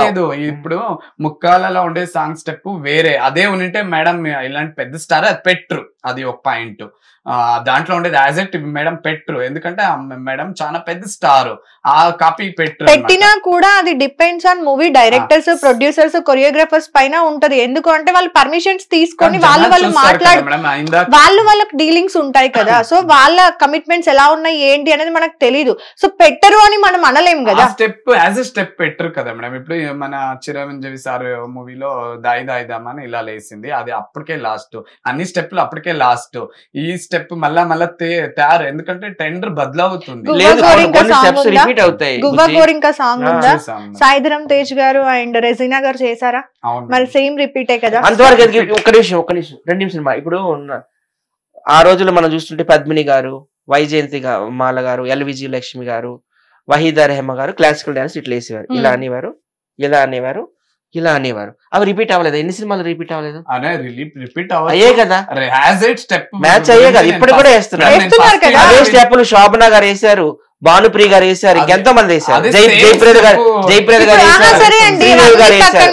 లేదు. ఇప్పుడు ముక్కాలలో ఉండే సాంగ్ స్టెప్ వేరే, అదే ఉంటే మేడం ఇలాంటి పెద్ద స్టార్ అది పెట్టరు. అది ఒక పాయింట్. దాంట్లో ఉండేది యాజ్ ఇట్ మేడం పెట్టరు, ఎందుకంటే మేడం చాలా పెద్ద స్టార్. ఆ కాపీ పెట్టినా కూడా అది depends on movie directors, producers, choreographers పైన ఉంటది. ఎందుకు అంటే వాళ్ళు పర్మిషన్స్ తీసుకొని వాళ్ళు వాళ్ళకి డీలింగ్స్ ఉంటాయి కదా. సో వాళ్ళ కమిట్మెంట్స్ ఎలా ఉన్నాయి ఏంటి అనేది మనకు తెలీదు. సో పెట్టరు అని మనం అనలేము కదా. స్టెప్ యాజ్ ఎ స్టెప్ పెట్టరు కదా మేడం. ఇప్పుడు మన చిరంజీవి సార్ మూవీలో దాయి దాయిదామని ఇలా లేసింది, అది అప్పటికే లాస్ట్. అన్ని స్టెప్లు అప్పటికే లాస్ట్. ఈ స్టెప్ మళ్ళా తయారు, ఎందుకంటే టెండర్ బదలవుతుంది. గువ్వా గోరింకా సాంగ్ ఉందా, సాయిధరం తేజ్ గారు అండ్ రెజీనా గారు చేశారా? మరి సేమ్ రిపీటే కదా. అంతవరకు ఒక్క నిమిషం 2 నిమిషం. ఇప్పుడు ఆ రోజుల్లో మనం చూస్తుంటే పద్మిని గారు, వైజయంతి మాల గారు, ఎల్విజి లక్ష్మి గారు, వహీదా రెహమా గారు క్లాసికల్ డాన్స్ ఇట్లా వేసేవారు. ఇలా అనేవారు అవి రిపీట్ అవ్వలేదు. ఎన్ని సినిమాలు రిపీట్ అవ్వలేదు? అయ్యే కదా, మ్యాచ్ అయ్యే కదా. ఇప్పుడు కూడా వేస్తున్నారు అదే స్టెప్పులు. శోభనా గారు వేశారు, భానుప్రియ గారు వేశారు, ఇంకెంతో మంది వేశారు. జయప్రద గారు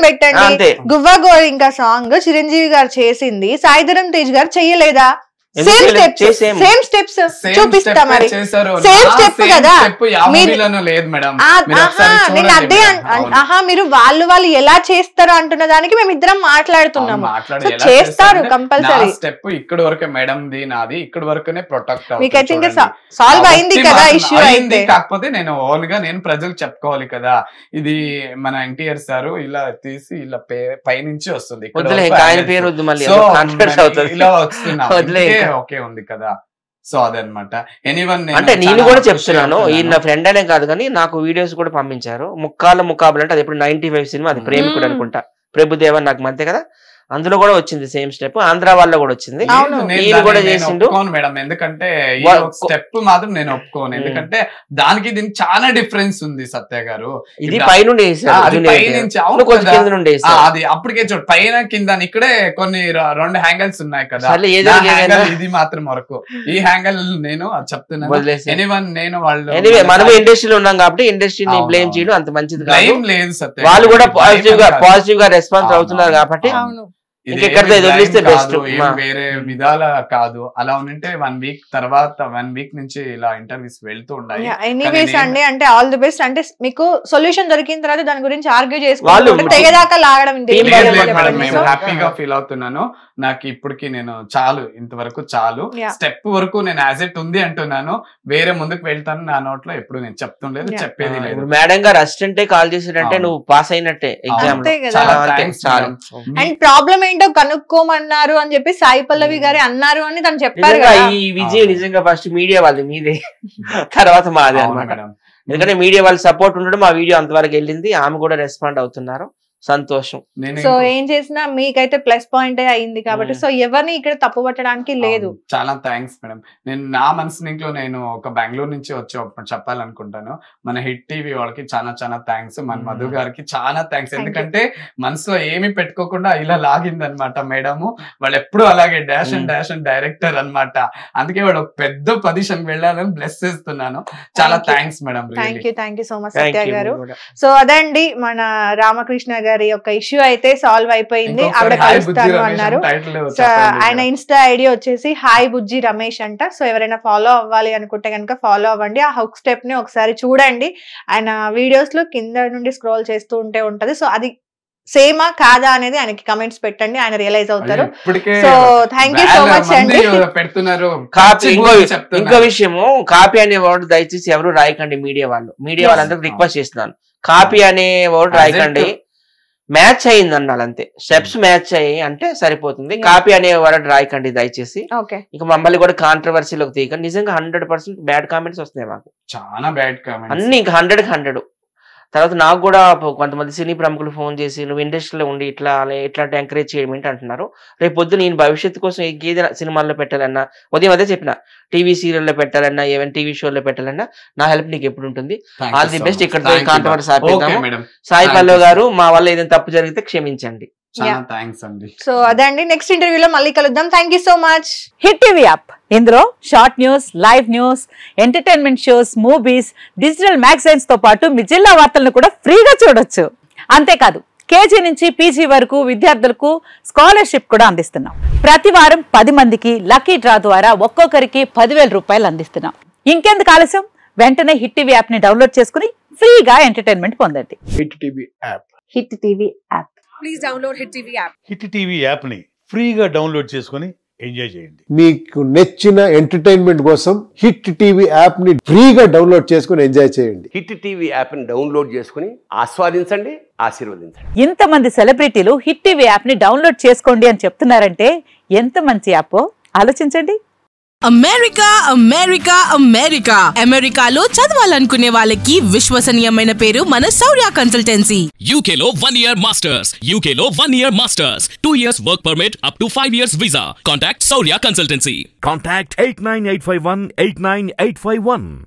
పెట్టండి. గువ్వా గోరింకా సాంగ్ చిరంజీవి గారు చేసింది, సాయిధరం తేజ్ గారు చెయ్యలేదా? సేమ్ స్టెప్స్ చూపిస్తా మరి సేమ్ స్టెప్ కదా లేదు మేడం. నేను అదే మీరు వాళ్ళు ఎలా చేస్తారు అంటున్న దానికి మేము ఇద్దరం మాట్లాడుతున్నాము. చేస్తారు కంపల్సరీ. స్టెప్ ఇక్కడ వరకే మేడం ది నాది ఇక్కడ వరకునే ప్రొటెక్ట్ మీకైతే ఇంకా సాల్వ్ అయింది కదా ఇష్యూ అయితే. కాకపోతే నేను ఓన్ గా నేను ప్రజలకు చెప్పుకోవాలి కదా, ఇది మన ఎన్టీఆర్ సార్ ఇలా తీసి ఇలా పైనుంచి వస్తుంది ఇలా వస్తున్నా ఓకే ఉంది కదా. సో అదనమాట. ఎనీవన్ అంటే నేను కూడా చెప్తున్నాను, ఈయన ఫ్రెండ్ అనే కాదు కానీ నాకు వీడియోస్ కూడా పంపించారు. ముక్కాబులు అంటే అది ఎప్పుడు 95 సినిమా, అది ప్రేమికుడు అనుకుంటా, ప్రభుదేవన్ నాకు మంతే కదా, అందులో కూడా వచ్చింది సేమ్ స్టెప్. ఆంధ్ర వాళ్ళలో కూడా వచ్చింది, ఈయన కూడా చేసిండు మేడం. ఎందుకంటే స్టెప్ మాత్రం నేను ఒప్పుకోను, ఎందుకంటే దానికి దీనికి చాలా డిఫరెన్స్ ఉంది సత్య గారు. ఇది పైనుండి అది అప్పటికే చూడు పైన కింద ఇక్కడే కొన్ని 2 హ్యాంగిల్స్ ఉన్నాయి కదా, ఇది మాత్రం వరకు ఈ హ్యాంగిల్ నేను చెప్తున్నాను. ఎనీవన్ నేను వాళ్ళు మనము ఇండస్ట్రీలో ఉన్నాం కాబట్టి ఇండస్ట్రీని బ్లేమ్ చేయడం అంత మంచిది కాదు. లేదు సత్య, వాళ్ళు కూడా పాజిటివ్ గా రెస్పాన్స్ అవుతున్నారు కాబట్టి వేరే విధాల కాదు. అలా ఉంటే 1 వీక్ తర్వాత 1 వీక్ నుంచి ఇలా ఇంటర్వ్యూస్ వెళ్తూ ఉన్నాయి. ఎనీవేస్ అండి, అంటే ఆల్ ది బెస్ట్. అంటే మీకు సొల్యూషన్ దొరికిన తర్వాత దాని గురించి ఆర్గ్యూ చేసుకోవాలి, తెగదాకా లాగడం. మేము హ్యాపీగా ఫీల్ అవుతున్నాను. నాకు ఇప్పటికి నేను చాలు, ఇంతవరకు చాలు. స్టెప్ వరకు నేను యాజ్ ఇట్ ఉంది అంటున్నాను, వేరే ముందుకు వెళ్తాను నా నోట్లో ఎప్పుడు నేను చెప్తుండలేదు, చెప్పేది లేదు. మేడం గారు అసిస్టెంటే కాల్ చేసాడంటే నువ్వు పాస్ అయినట్టే ఎగ్జామ్. అండ్ ప్రాబ్లం ఏంటో కనుక్కోమన్నారు అని చెప్పి సాయి పల్లవి గారు అన్నారు అని తను చెప్పారు. ఈ విజయ్ నిజంగా ఫస్ట్ మీడియా వాళ్ళది, మీదే తర్వాత మాదే అన్నమాట. ఎందుకంటే మీడియా వాళ్ళ సపోర్ట్ ఉండడం ఆ వీడియో అంతవరకు వెళ్ళింది, ఆమె కూడా రెస్పాండ్ అవుతున్నారు, సంతోషం. సో ఏం చేసినా మీకైతే ప్లస్ పాయింట్ అయింది కాబట్టి సో ఎవరిని ఇక్కడ తప్పు పట్టడానికి లేదు. చాలా థ్యాంక్స్ మేడం. నేను నా మనసులో నేను ఒక బెంగళూరు నుంచి వచ్చి చెప్పాలనుకుంటాను, మన హిట్ టీవీ వాళ్ళకి చాలా చాలా థ్యాంక్స్, మన మధు గారికి చాలా థ్యాంక్స్. ఎందుకంటే మనసులో ఏమి పెట్టుకోకుండా ఇలా లాగింది అనమాట మేడము. వాళ్ళు ఎప్పుడు అలాగే డాష్ అండ్ డైరెక్టర్ అనమాట, అందుకే వాళ్ళు ఒక పెద్ద పొజిషన్ వెళ్ళాలని బ్లెస్ చేస్తున్నాను. చాలా thanks madam. Thank you so much Satya garu. So అదండి మన రామకృష్ణ గారి యొక్క ఇష్యూ అయితే సాల్వ్ అయిపోయింది. ఆవిడ కలుస్తాను అన్నారు. సో ఆయన ఇన్స్టా ఐడి వచ్చేసి హాయ్ బుజ్జి రమేష్ అంట. సో ఎవరైనా ఫాలో అవ్వాలి అనుకుంటే కనుక ఫాలో అవ్వండి. ఆ హుక్ స్టెప్ ని ఒకసారి చూడండి. ఆయన వీడియోస్ లో కింద నుండి స్క్రోల్ చేస్తూ ఉంటది. సో అది సేమా కాదా అనేది ఆయనకి కమెంట్స్ పెట్టండి, ఆయన రియలైజ్ అవుతారు. So thank you so much అండి. ఇంకో విషయము, కాపీ అనే వర్డ్ దయచేసి ఎవరు రాయకండి. మీడియా వాళ్ళందరూ రిక్వెస్ట్ చేస్తున్నాను, కాపీ అనే వర్డ్ రాయకండి. మ్యాచ్ అయింది అన్నాడు అంతే, స్టెప్స్ మ్యాచ్ అయ్యి అంటే సరిపోతుంది. కాపీ అనే వర్డ్ రాయకండి దయచేసి. ఇక మమ్మల్ని కూడా కాంట్రవర్సీలోకి తీయకండి. నిజంగా 100% బ్యాడ్ కామెంట్స్ వస్తున్నాయి మాకు, చాలా బ్యాడ్ కామెంట్స్ అన్ని. ఇంకా 100కి 100. తర్వాత నాకు కూడా కొంతమంది సినీ ప్రముఖులు ఫోన్ చేసి నువ్వు ఇండస్ట్రీలో ఉండి ఇట్లాంటి ఎంకరేజ్ చేయడం ఏంటి అంటున్నారు. రేపు పొద్దు నేను భవిష్యత్తు కోసం ఏదైనా సినిమాల్లో పెట్టాలన్నా, ఉదయం అదే చెప్పిన, టీవీ సీరియల్లో పెట్టాలన్నా, ఏమైనా టీవీ షోలో పెట్టాలన్నా నా హెల్ప్ నీకు ఎప్పుడు ఉంటుంది. All the best. ఇక్కడ కాంట్రవర్సీ ఆపేద్దాము. సాయి పల్లవి గారు, మా వల్ల ఏదైనా తప్పు జరిగితే క్షమించండి. సో అదండి, నెక్స్ట్ ఇంటర్వ్యూలో మళ్ళీ కలుద్దాం. Thank you so much. Hit TV app, ఇందులో short news, live news, entertainment shows, movies, digital magazines తో పాటు మీ జిల్లా వార్తలను కూడా ఫ్రీగా చూడొచ్చు. అంతేకాదు కేజీ నుంచి పీజీ వరకు విద్యార్థులకు స్కాలర్షిప్ కూడా అందిస్తున్నాం. ప్రతి వారం 10 మందికి లక్కీ డ్రా ద్వారా ఒక్కొక్కరికి 10,000 రూపాయలు అందిస్తున్నాం. ఇంకెందుకు ఆలస్యం, వెంటనే హిట్ టీవీ యాప్ ని డౌన్లోడ్ చేసుకుని ఫ్రీగా ఎంటర్టైన్మెంట్ పొందండి. Hit TV app. Hit TV app. Please download hit TV app. Hit TV app ని ఫ్రీగా డౌన్లోడ్ చేసుకుని ఎంజాయ్ చేయండి. మీకు నచ్చిన ఎంటర్టైన్మెంట్ కోసం హిట్ టీవీ యాప్ ని ఫ్రీగా డౌన్లోడ్ చేసుకుని ఎంజాయ్ చేయండి. హిట్ టీవీ యాప్ ని డౌన్లోడ్ చేసుకుని ఆస్వాదించండి, ఆశీర్వదించండి. ఇంతమంది సెలబ్రిటీలు హిట్ టీవీ యాప్ ని డౌన్లోడ్ చేసుకోండి అని చెప్తున్నారంటే ఎంత మంచి యాప్ ఆలోచించండి. అమెరికా అమెరికాలో చదవాలనుకునే వాళ్ళకి విశ్వసనీయమైన పేరు మన శౌర్య కన్సల్టెన్సీ. UK లో 1 year masters, UK లో 1 year masters, 2 years work permit up to 5 years visa. Contact Shaurya Consultancy. Contact 89851 89851.